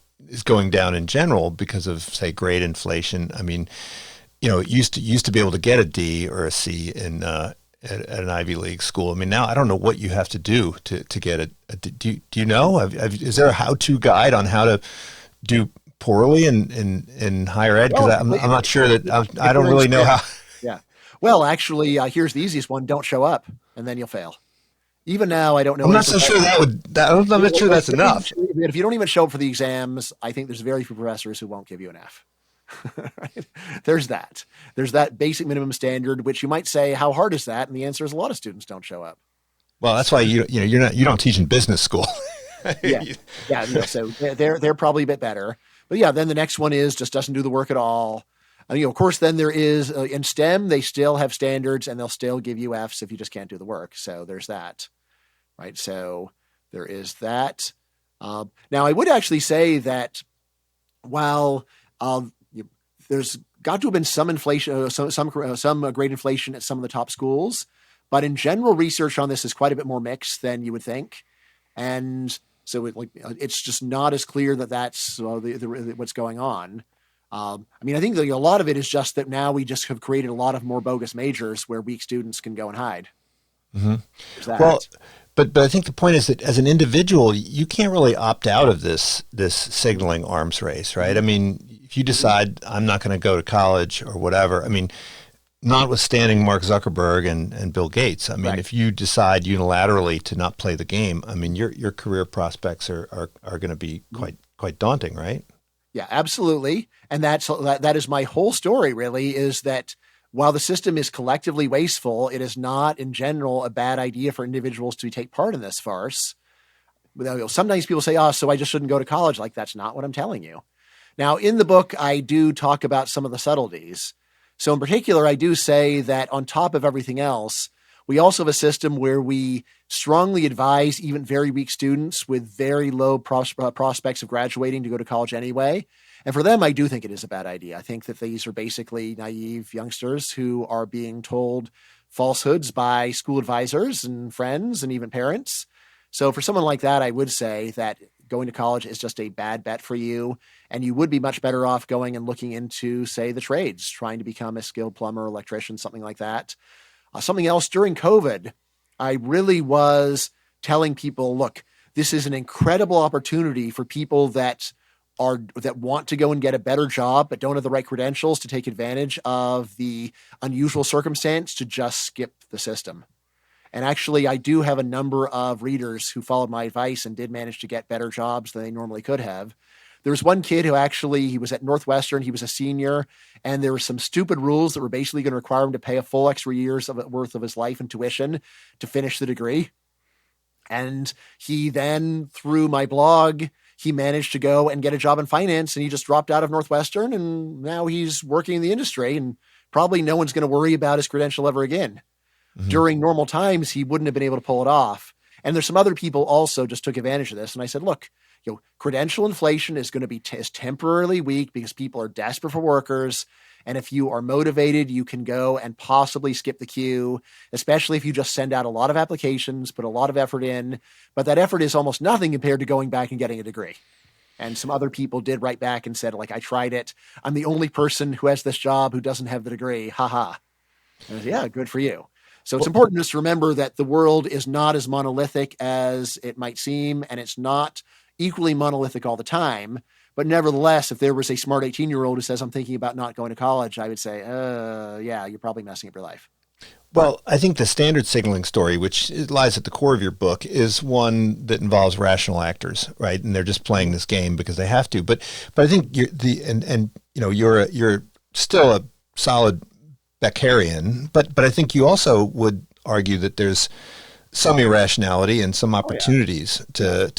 going down in general because of, say, grade inflation. I mean, it used to be able to get a D or a C in at an Ivy League school. I mean, now I don't know what you have to do to get do you know? Is there a how-to guide on how to do poorly in higher ed? Because I'm not sure that I don't really know how. Yeah. Well, actually, here's the easiest one: don't show up, and then you'll fail. Even now, I don't know. I'm not so sure I'm not sure that's enough. If you don't even show up for the exams, I think there's very few professors who won't give you an F. Right? There's that basic minimum standard, which you might say, how hard is that? And the answer is a lot of students don't show up. Well, that's why you don't teach in business school. Yeah. So they're probably a bit better. But yeah, then the next one is just doesn't do the work at all. And, of course, then there is in STEM, they still have standards and they'll still give you Fs if you just can't do the work. So there's that. Right. So there is that. Now, I would actually say that while there's got to have been some inflation, some grade inflation at some of the top schools, but in general, research on this is quite a bit more mixed than you would think. And so it's just not as clear that that's what's going on. I think that a lot of it is just that now we just have created a lot of more bogus majors where weak students can go and hide. Mm-hmm. Well, but I think the point is that as an individual, you can't really opt out of this signaling arms race, right? I mean, if you decide I'm not going to go to college or whatever, I mean, notwithstanding Mark Zuckerberg and Bill Gates, I mean, right. If you decide unilaterally to not play the game, I mean, your career prospects are going to be quite daunting, right? Yeah, absolutely. And that is my whole story, really, is that while the system is collectively wasteful, it is not in general a bad idea for individuals to take part in this farce. Sometimes people say, so I just shouldn't go to college. Like, that's not what I'm telling you. Now, in the book, I do talk about some of the subtleties. So in particular, I do say that on top of everything else, we also have a system where we strongly advise even very weak students with very low prospects of graduating to go to college anyway. And for them, I do think it is a bad idea. I think that these are basically naive youngsters who are being told falsehoods by school advisors and friends and even parents. So for someone like that, I would say that going to college is just a bad bet for you. And you would be much better off going and looking into, say, the trades, trying to become a skilled plumber, electrician, something like that. Something else, during COVID, I really was telling people, look, this is an incredible opportunity for people that want to go and get a better job, but don't have the right credentials to take advantage of the unusual circumstance to just skip the system. And actually, I do have a number of readers who followed my advice and did manage to get better jobs than they normally could have. There was one kid who he was at Northwestern. He was a senior, and there were some stupid rules that were basically going to require him to pay a full extra year's worth of his life in tuition to finish the degree. And he then, through my blog, he managed to go and get a job in finance, and he just dropped out of Northwestern, and now he's working in the industry, and probably no one's going to worry about his credential ever again. Mm-hmm. During normal times, he wouldn't have been able to pull it off. And there's some other people also just took advantage of this. And I said, look, credential inflation is going to be is temporarily weak because people are desperate for workers. And if you are motivated, you can go and possibly skip the queue, especially if you just send out a lot of applications, put a lot of effort in. But that effort is almost nothing compared to going back and getting a degree. And some other people did write back and said, I tried it. I'm the only person who has this job who doesn't have the degree. Ha ha. And I said, yeah, good for you. So it's important just to remember that the world is not as monolithic as it might seem, and it's not equally monolithic all the time. But nevertheless, if there was a smart 18-year-old who says, I'm thinking about not going to college, I would say, yeah, you're probably messing up your life. Well, I think the standard signaling story, which lies at the core of your book, is one that involves rational actors, right? And they're just playing this game because they have to. But I think you're still a solid Beckerian, but I think you also would argue that there's some irrationality and some opportunities to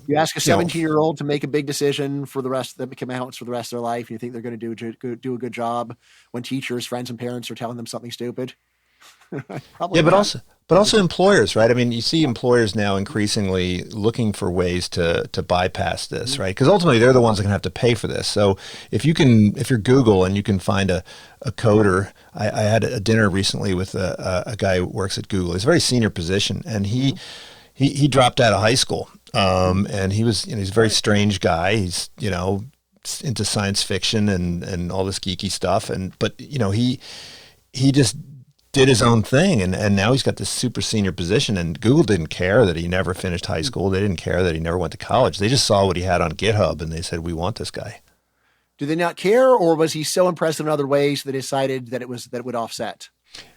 you ask a 17-year-old to make a big decision for the rest that counts for the rest of their life, and you think they're going to do a good job when teachers, friends, and parents are telling them something stupid. Probably yeah, not. but also employers, right? I mean, you see employers now increasingly looking for ways to bypass this, right? Because ultimately they're the ones that are going to have to pay for this. So if you're Google and you can find a coder, I had a dinner recently with a guy who works at Google. He's a very senior position, and he dropped out of high school, and he's a very strange guy. He's into science fiction and all this geeky stuff, but he just did his own thing, and now he's got this super senior position, and Google didn't care that he never finished high school. They didn't care that he never went to college. They just saw what he had on GitHub, and they said, we want this guy. Do they not care, or was he so impressive in other ways that they decided that it would offset?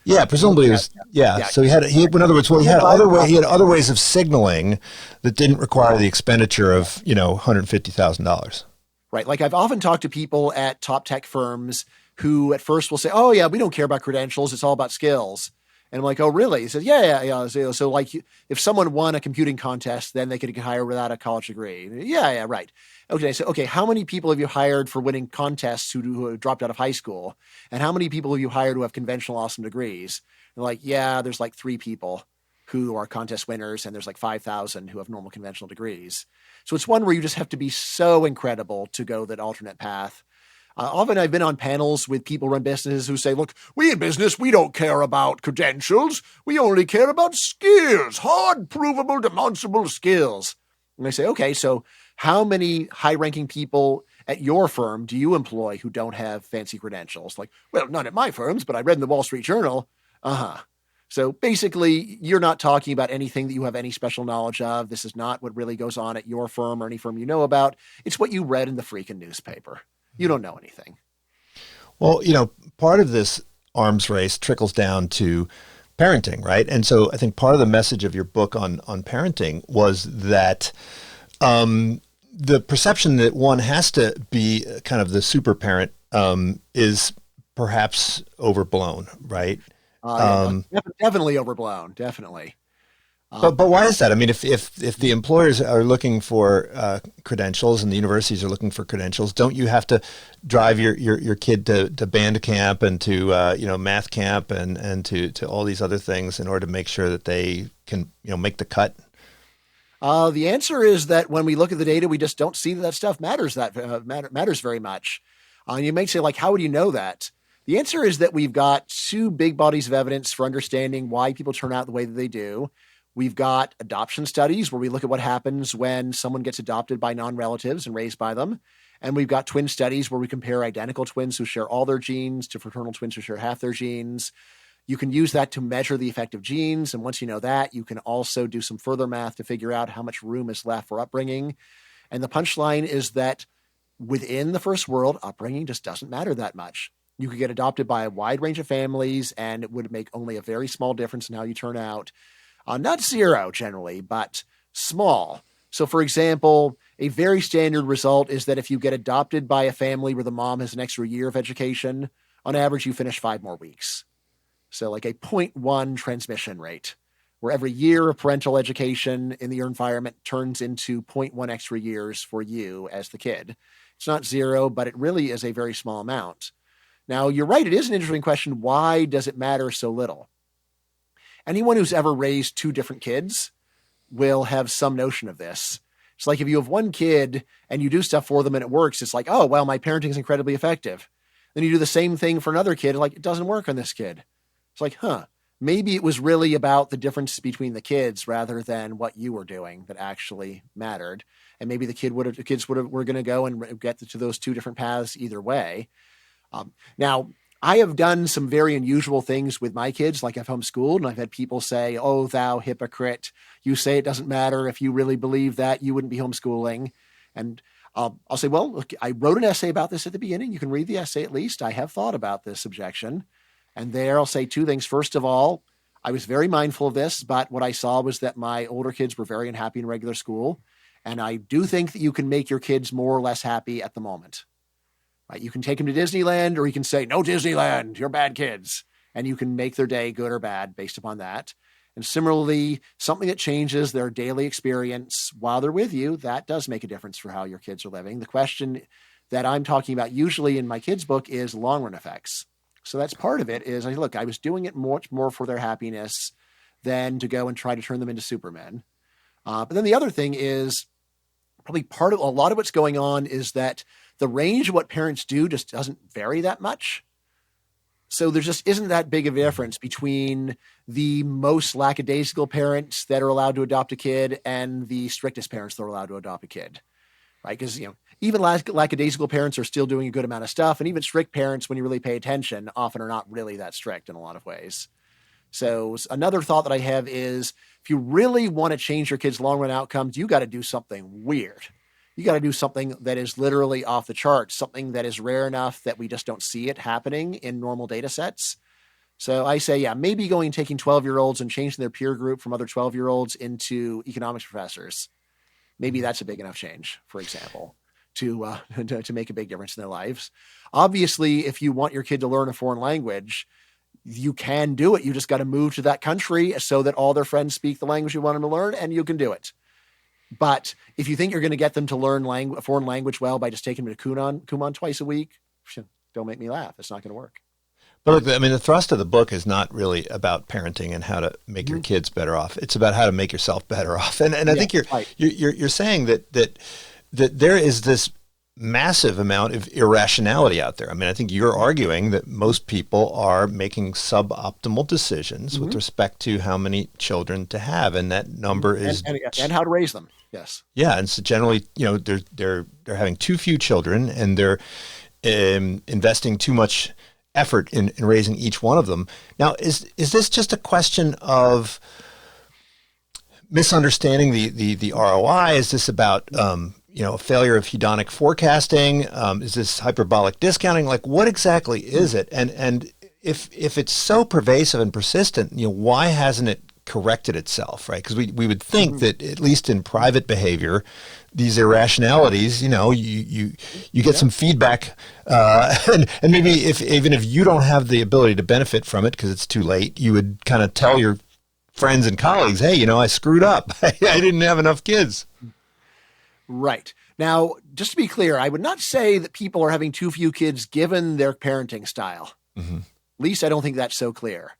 Yeah, presumably it was. Yeah. So he had in other words, he had other ways of signaling that didn't require the expenditure of $150,000. Right. Like I've often talked to people at top tech firms who at first will say, oh, yeah, we don't care about credentials. It's all about skills. And I'm like, oh, really? He says, yeah. So like if someone won a computing contest, then they could get hired without a college degree. Yeah, right. Okay, so, how many people have you hired for winning contests who dropped out of high school? And how many people have you hired who have conventional awesome degrees? And like, yeah, there's like 3 people who are contest winners, and there's like 5,000 who have normal conventional degrees. So it's one where you just have to be so incredible to go that alternate path. Often I've been on panels with people who run businesses who say, look, we in business, we don't care about credentials. We only care about skills, hard, provable, demonstrable skills. And I say, okay, so how many high-ranking people at your firm do you employ who don't have fancy credentials? Like, well, none at my firms, but I read in the Wall Street Journal. So basically, you're not talking about anything that you have any special knowledge of. This is not what really goes on at your firm or any firm you know about. It's what you read in the freaking newspaper. You don't know anything. Well, part of this arms race trickles down to parenting, right? And so I think part of the message of your book on parenting was that the perception that one has to be kind of the super parent is perhaps overblown, right? Definitely overblown. Definitely. But why is that? I mean, if the employers are looking for credentials and the universities are looking for credentials, don't you have to drive your kid to band camp and to math camp and to all these other things in order to make sure that they can make the cut? The answer is that when we look at the data, we just don't see that stuff matters very much. You may say, like, how would you know that? The answer is that we've got 2 big bodies of evidence for understanding why people turn out the way that they do. We've got adoption studies where we look at what happens when someone gets adopted by non-relatives and raised by them. And we've got twin studies where we compare identical twins who share all their genes to fraternal twins who share half their genes. You can use that to measure the effect of genes. And once you know that, you can also do some further math to figure out how much room is left for upbringing. And the punchline is that within the first world, upbringing just doesn't matter that much. You could get adopted by a wide range of families, and it would make only a very small difference in how you turn out. Not 0 generally, but small. So for example, a very standard result is that if you get adopted by a family where the mom has an extra year of education, on average, you finish 5 more weeks. So like a 0.1 transmission rate, where every year of parental education in the environment turns into 0.1 extra years for you as the kid. It's not 0, but it really is a very small amount. Now, you're right. It is an interesting question. Why does it matter so little? Anyone who's ever raised 2 different kids will have some notion of this. It's like if you have one kid and you do stuff for them and it works, it's like, oh, well, my parenting is incredibly effective. Then you do the same thing for another kid, and like, it doesn't work on this kid. It's like, maybe it was really about the difference between the kids rather than what you were doing that actually mattered. And maybe the kids were going to go and get to those 2 different paths either way. Now, I have done some very unusual things with my kids, like I've homeschooled, and I've had people say, oh, thou hypocrite, you say it doesn't matter. If you really believe that, you wouldn't be homeschooling. And I'll say, well, look, I wrote an essay about this at the beginning. You can read the essay at least. I have thought about this objection. And there I'll say 2 things. First of all, I was very mindful of this, but what I saw was that my older kids were very unhappy in regular school. And I do think that you can make your kids more or less happy at the moment. right? You can take them to Disneyland, or you can say, no Disneyland, you're bad kids. And you can make their day good or bad based upon that. And similarly, something that changes their daily experience while they're with you, that does make a difference for how your kids are living. The question that I'm talking about usually in my kids' book is long-run effects. So that's part of it is, look, I was doing it much more for their happiness than to go and try to turn them into supermen. But then the other thing is probably a lot of what's going on is that the range of what parents do just doesn't vary that much. So there just isn't that big of a difference between the most lackadaisical parents that are allowed to adopt a kid and the strictest parents that are allowed to adopt a kid, right? Because, even lackadaisical parents are still doing a good amount of stuff. And even strict parents, when you really pay attention, often are not really that strict in a lot of ways. So another thought that I have is if you really want to change your kids' long-run outcomes, you got to do something weird. You got to do something that is literally off the charts, something that is rare enough that we just don't see it happening in normal data sets. So I say, maybe taking 12-year-olds and changing their peer group from other 12-year-olds into economics professors. Maybe that's a big enough change, for example, to make a big difference in their lives. Obviously, if you want your kid to learn a foreign language, you can do it. You just got to move to that country so that all their friends speak the language you want them to learn, and you can do it. But if you think you're going to get them to learn a foreign language well by just taking them to Kumon twice a week, don't make me laugh. It's not going to work. But look, the thrust of the book is not really about parenting and how to make your kids better off. It's about how to make yourself better off. And I think you're saying that there is this massive amount of irrationality out there. I think you're arguing that most people are making suboptimal decisions with respect to how many children to have, and that number is and how to raise them. Yes. Yeah, and so generally, they're having too few children, and they're investing too much effort in raising each one of them. Now, is this just a question of misunderstanding the ROI? Is this about a failure of hedonic forecasting? Is this hyperbolic discounting? Like, what exactly is it? And if it's so pervasive and persistent, why hasn't it corrected itself, right? Because we would think that at least in private behavior, these irrationalities, you get some feedback, and maybe even if you don't have the ability to benefit from it because it's too late, you would kind of tell your friends and colleagues, hey, I screwed up. I didn't have enough kids. Right. Now, just to be clear, I would not say that people are having too few kids given their parenting style. Mm-hmm. At least I don't think that's so clear.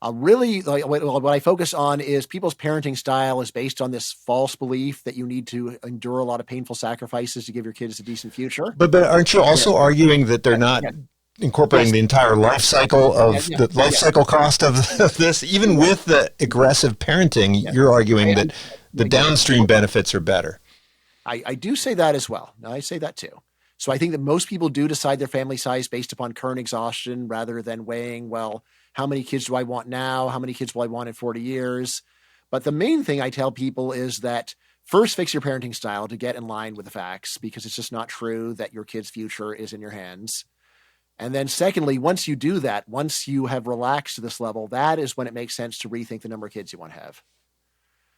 Really, what I focus on is people's parenting style is based on this false belief that you need to endure a lot of painful sacrifices to give your kids a decent future. But aren't you also arguing that they're not incorporating the entire life cycle of the life cycle cost of this? Even with the aggressive parenting, you're arguing that the downstream benefits are better. I do say that as well. I say that too. So I think that most people do decide their family size based upon current exhaustion rather than weighing, how many kids do I want now? How many kids will I want in 40 years? But the main thing I tell people is that first, fix your parenting style to get in line with the facts, because it's just not true that your kid's future is in your hands. And then secondly, once you do that, once you have relaxed to this level, that is when it makes sense to rethink the number of kids you want to have.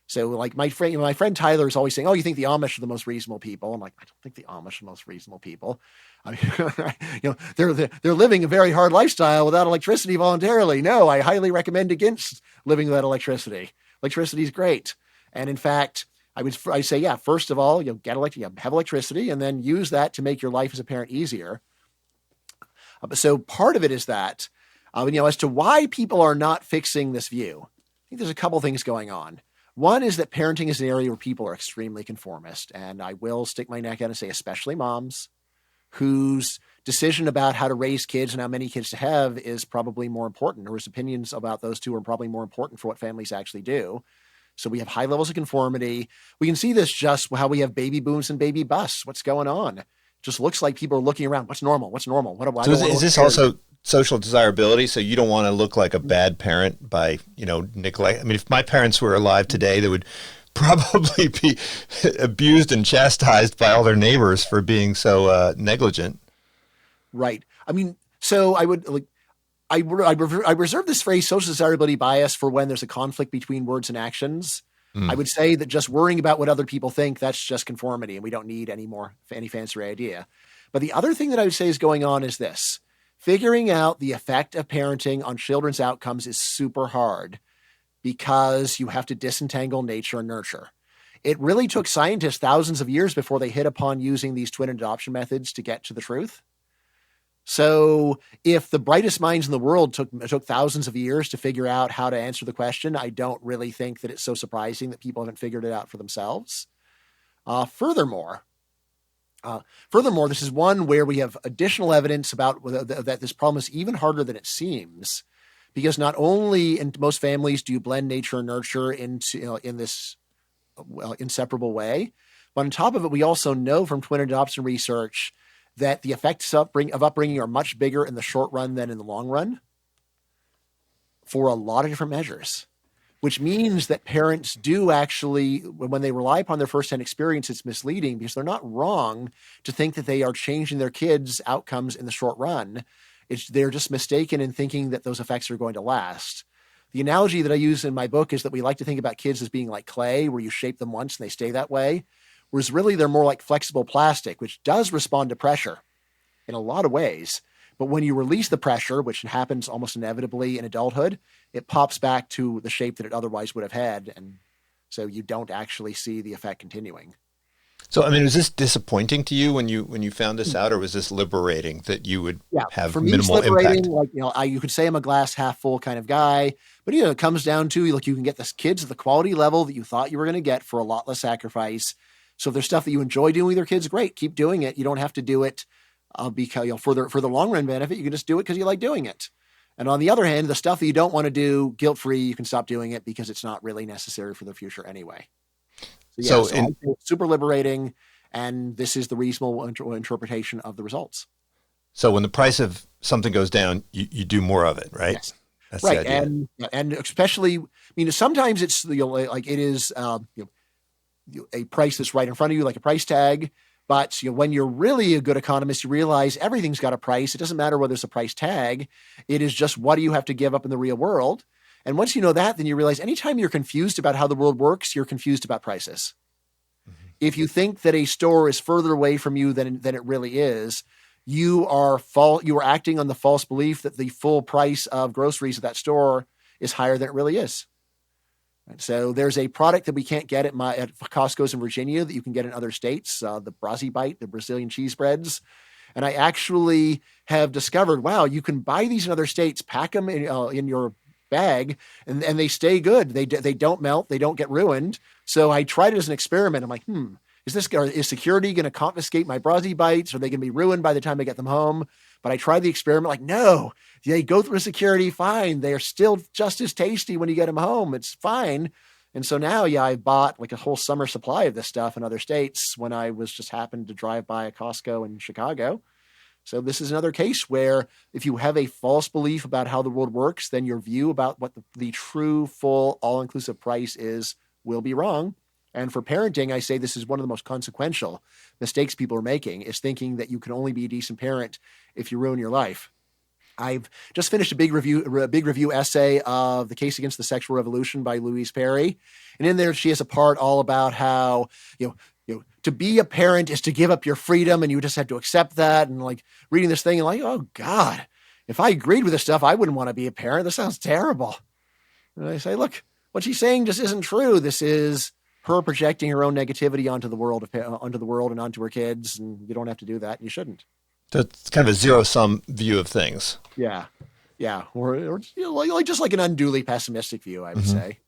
So like my friend Tyler is always saying, oh, you think the Amish are the most reasonable people? I'm like, I don't think the Amish are the most reasonable people. They're living a very hard lifestyle without electricity voluntarily. No, I highly recommend against living without electricity. Electricity is great. And in fact, I say, first of all, have electricity, and then use that to make your life as a parent easier. So part of it is that, as to why people are not fixing this view, I think there's a couple things going on. One is that parenting is an area where people are extremely conformist, and I will stick my neck out and say, especially moms, whose decision about how to raise kids and how many kids to have is probably more important, or whose opinions about those two are probably more important for what families actually do. So we have high levels of conformity. We can see this just how we have baby booms and baby busts. What's going on? It just looks like people are looking around. What's normal? What's normal? So is this also social desirability? So you don't want to look like a bad parent by, neglect. If my parents were alive today, they would probably be abused and chastised by all their neighbors for being so negligent. Right. So I reserve this phrase social desirability bias for when there's a conflict between words and actions. I would say that just worrying about what other people think, that's just conformity, and we don't need any fancier idea. But the other thing that I would say is going on is this. Figuring out the effect of parenting on children's outcomes is super hard because you have to disentangle nature and nurture. It really took scientists thousands of years before they hit upon using these twin adoption methods to get to the truth. So if the brightest minds in the world took thousands of years to figure out how to answer the question, I don't really think that it's so surprising that people haven't figured it out for themselves. Furthermore, this is one where we have additional evidence about that this problem is even harder than it seems, because not only in most families do you blend nature and nurture into in this inseparable way, but on top of it, we also know from twin adoption research that the effects of upbringing are much bigger in the short run than in the long run for a lot of different measures, which means that parents do actually, when they rely upon their firsthand experience, it's misleading because they're not wrong to think that they are changing their kids' outcomes in the short run. They're just mistaken in thinking that those effects are going to last. The analogy that I use in my book is that we like to think about kids as being like clay, where you shape them once and they stay that way. Whereas really they're more like flexible plastic, which does respond to pressure in a lot of ways. But when you release the pressure, which happens almost inevitably in adulthood, it pops back to the shape that it otherwise would have had. And so you don't actually see the effect continuing. So, I mean, was this disappointing to you when you found this out, or was this liberating that you would have for me, minimal it's liberating. impact? Like, you could say I'm a glass half full kind of guy, but it comes down to like you can get the kids at the quality level that you thought you were going to get for a lot less sacrifice. So if there's stuff that you enjoy doing with your kids, great, keep doing it. You don't have to do it because for the long run benefit. You can just do it because you like doing it. And on the other hand, the stuff that you don't want to do guilt-free, you can stop doing it because it's not really necessary for the future anyway. So I think it's super liberating, and this is the reasonable interpretation of the results. So when the price of something goes down, you do more of it, right? Yes. That's right. And especially, sometimes it's like it is a price that's right in front of you, like a price tag. But when you're really a good economist, you realize everything's got a price. It doesn't matter whether it's a price tag. It is just what do you have to give up in the real world. And once you know that, then you realize anytime you're confused about how the world works, you're confused about prices. Mm-hmm. If you think that a store is further away from you than it really is, you are acting on the false belief that the full price of groceries at that store is higher than it really is. And so there's a product that we can't get at Costco's in Virginia that you can get in other states, the Brazi Bite, the Brazilian cheese breads. And I actually have discovered, wow, you can buy these in other states, pack them in your bag, and they stay good. They don't melt. They don't get ruined. So I tried it as an experiment. I'm like, is security going to confiscate my Brazi Bites? Are they going to be ruined by the time I get them home? But I tried the experiment, like, no, they go through security fine. They are still just as tasty when you get them home. It's fine. And so now, I bought like a whole summer supply of this stuff in other states when I was just happened to drive by a Costco in Chicago. So this is another case where if you have a false belief about how the world works, then your view about what the true, full, all-inclusive price is will be wrong. And for parenting, I say this is one of the most consequential mistakes people are making, is thinking that you can only be a decent parent if you ruin your life. I've just finished a big review essay of The Case Against the Sexual Revolution by Louise Perry. And in there, she has a part all about how, to be a parent is to give up your freedom, and you just have to accept that. And like reading this thing and like, oh God, if I agreed with this stuff, I wouldn't want to be a parent. This sounds terrible. And I say, look, what she's saying just isn't true. This is her projecting her own negativity onto the world and onto her kids. And you don't have to do that. And you shouldn't. So it's kind of a zero-sum view of things. Yeah. Or just like an unduly pessimistic view, I would say.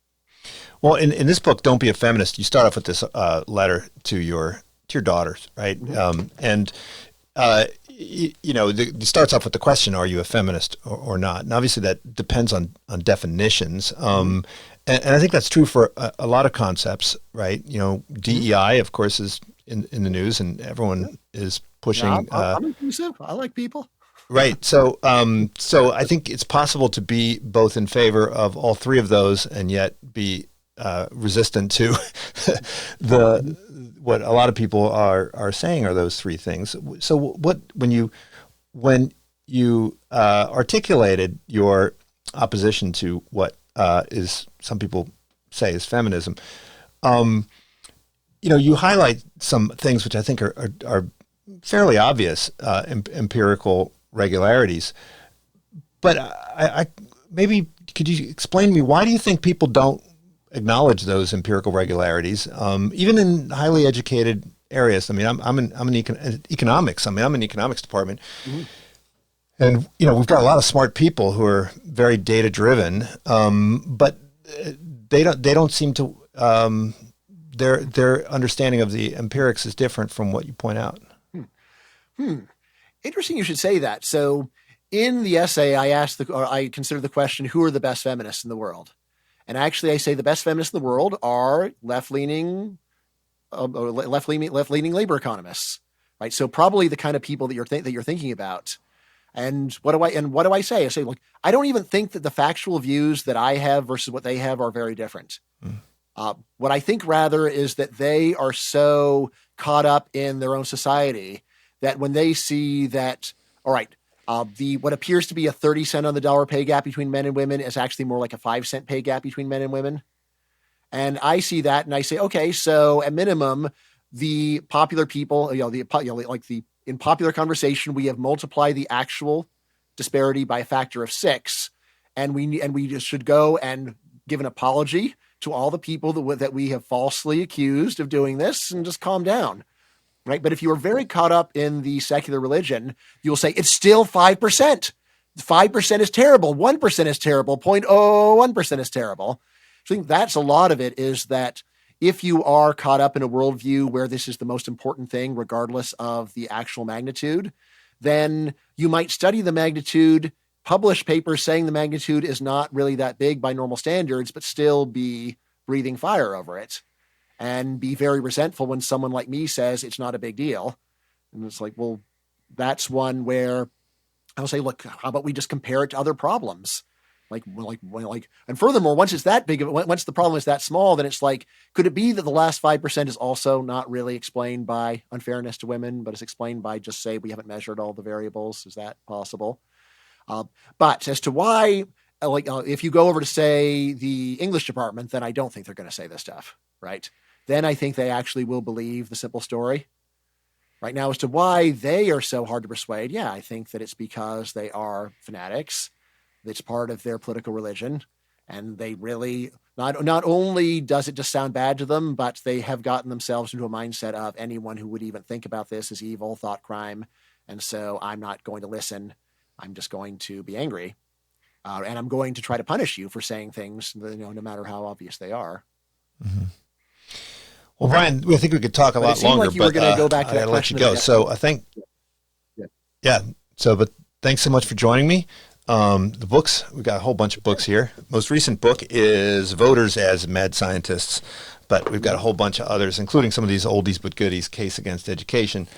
Well, in this book, Don't Be a Feminist, you start off with this letter to your daughters, right? Mm-hmm. It starts off with the question, are you a feminist or not? And obviously that depends on definitions. And I think that's true for a lot of concepts, right? DEI, of course, is in the news, and everyone is pushing. I'm inclusive. I like people. Right. So I think it's possible to be both in favor of all three of those and yet be resistant to what a lot of people are saying are those three things. So when you articulated your opposition to what is some people say is feminism, you highlight some things which I think are fairly obvious empirical regularities. But I maybe could you explain to me, why do you think people don't acknowledge those empirical regularities, even in highly educated areas? I mean, I'm in economics. I mean, I'm in the economics department, and we've got a lot of smart people who are very data driven, but they don't seem to. Their understanding of the empirics is different from what you point out. Interesting you should say that. So in the essay, I consider the question, who are the best feminists in the world? And actually, I say the best feminists in the world are left-leaning labor economists, right? So probably the kind of people that you're thinking about. And what do I say? I say, look, I don't even think that the factual views that I have versus what they have are very different. What I think rather is that they are so caught up in their own society that when they see that, all right, what appears to be a 30 cent on the dollar pay gap between men and women is actually more like a 5 cent pay gap between men and women. And I see that and I say, okay, so at minimum, the popular people, in popular conversation, we have multiplied the actual disparity by a factor of 6. And we should go and give an apology to all the people that we have falsely accused of doing this and just calm down. Right. But if you are very caught up in the secular religion, you'll say it's still 5%. 5% is terrible. 1% is terrible. 0.01% is terrible. So I think that's a lot of it, is that if you are caught up in a worldview where this is the most important thing, regardless of the actual magnitude, then you might study the magnitude, publish papers saying the magnitude is not really that big by normal standards, but still be breathing fire over it. And be very resentful when someone like me says it's not a big deal. And it's like, well, that's one where I'll say, look, how about we just compare it to other problems? And furthermore, once it's that big, once the problem is that small, then it's like, could it be that the last 5% is also not really explained by unfairness to women, but is explained by just say we haven't measured all the variables? Is that possible? But as to why, if you go over to say the English department, then I don't think they're going to say this stuff, right? Then I think they actually will believe the simple story. Right now, as to why they are so hard to persuade, yeah, I think that it's because they are fanatics. It's part of their political religion. And they really, not only does it just sound bad to them, but they have gotten themselves into a mindset of anyone who would even think about this is evil, thought crime. And so I'm not going to listen. I'm just going to be angry. And I'm going to try to punish you for saying things, no matter how obvious they are. Mm-hmm. Well, Bryan, I think we could talk a lot longer, like you were going to go back to that. I gotta let you go. So I think, but thanks so much for joining me. The books, we got a whole bunch of books here. Most recent book is Voters as Mad Scientists, but we've got a whole bunch of others, including some of these oldies but goodies, Case Against Education,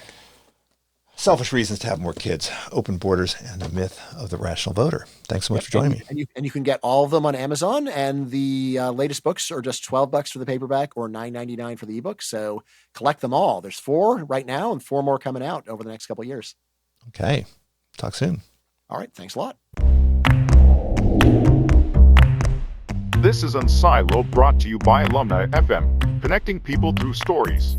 Selfish Reasons to Have More Kids, Open Borders, and The Myth of the Rational Voter. Thanks so much for joining me. And you can get all of them on Amazon, and the latest books are just $12 for the paperback or $9.99 for the ebook. So collect them all. There's 4 right now and 4 more coming out over the next couple of years. Okay. Talk soon. All right. Thanks a lot. This is Unsilo, brought to you by Alumni FM, connecting people through stories.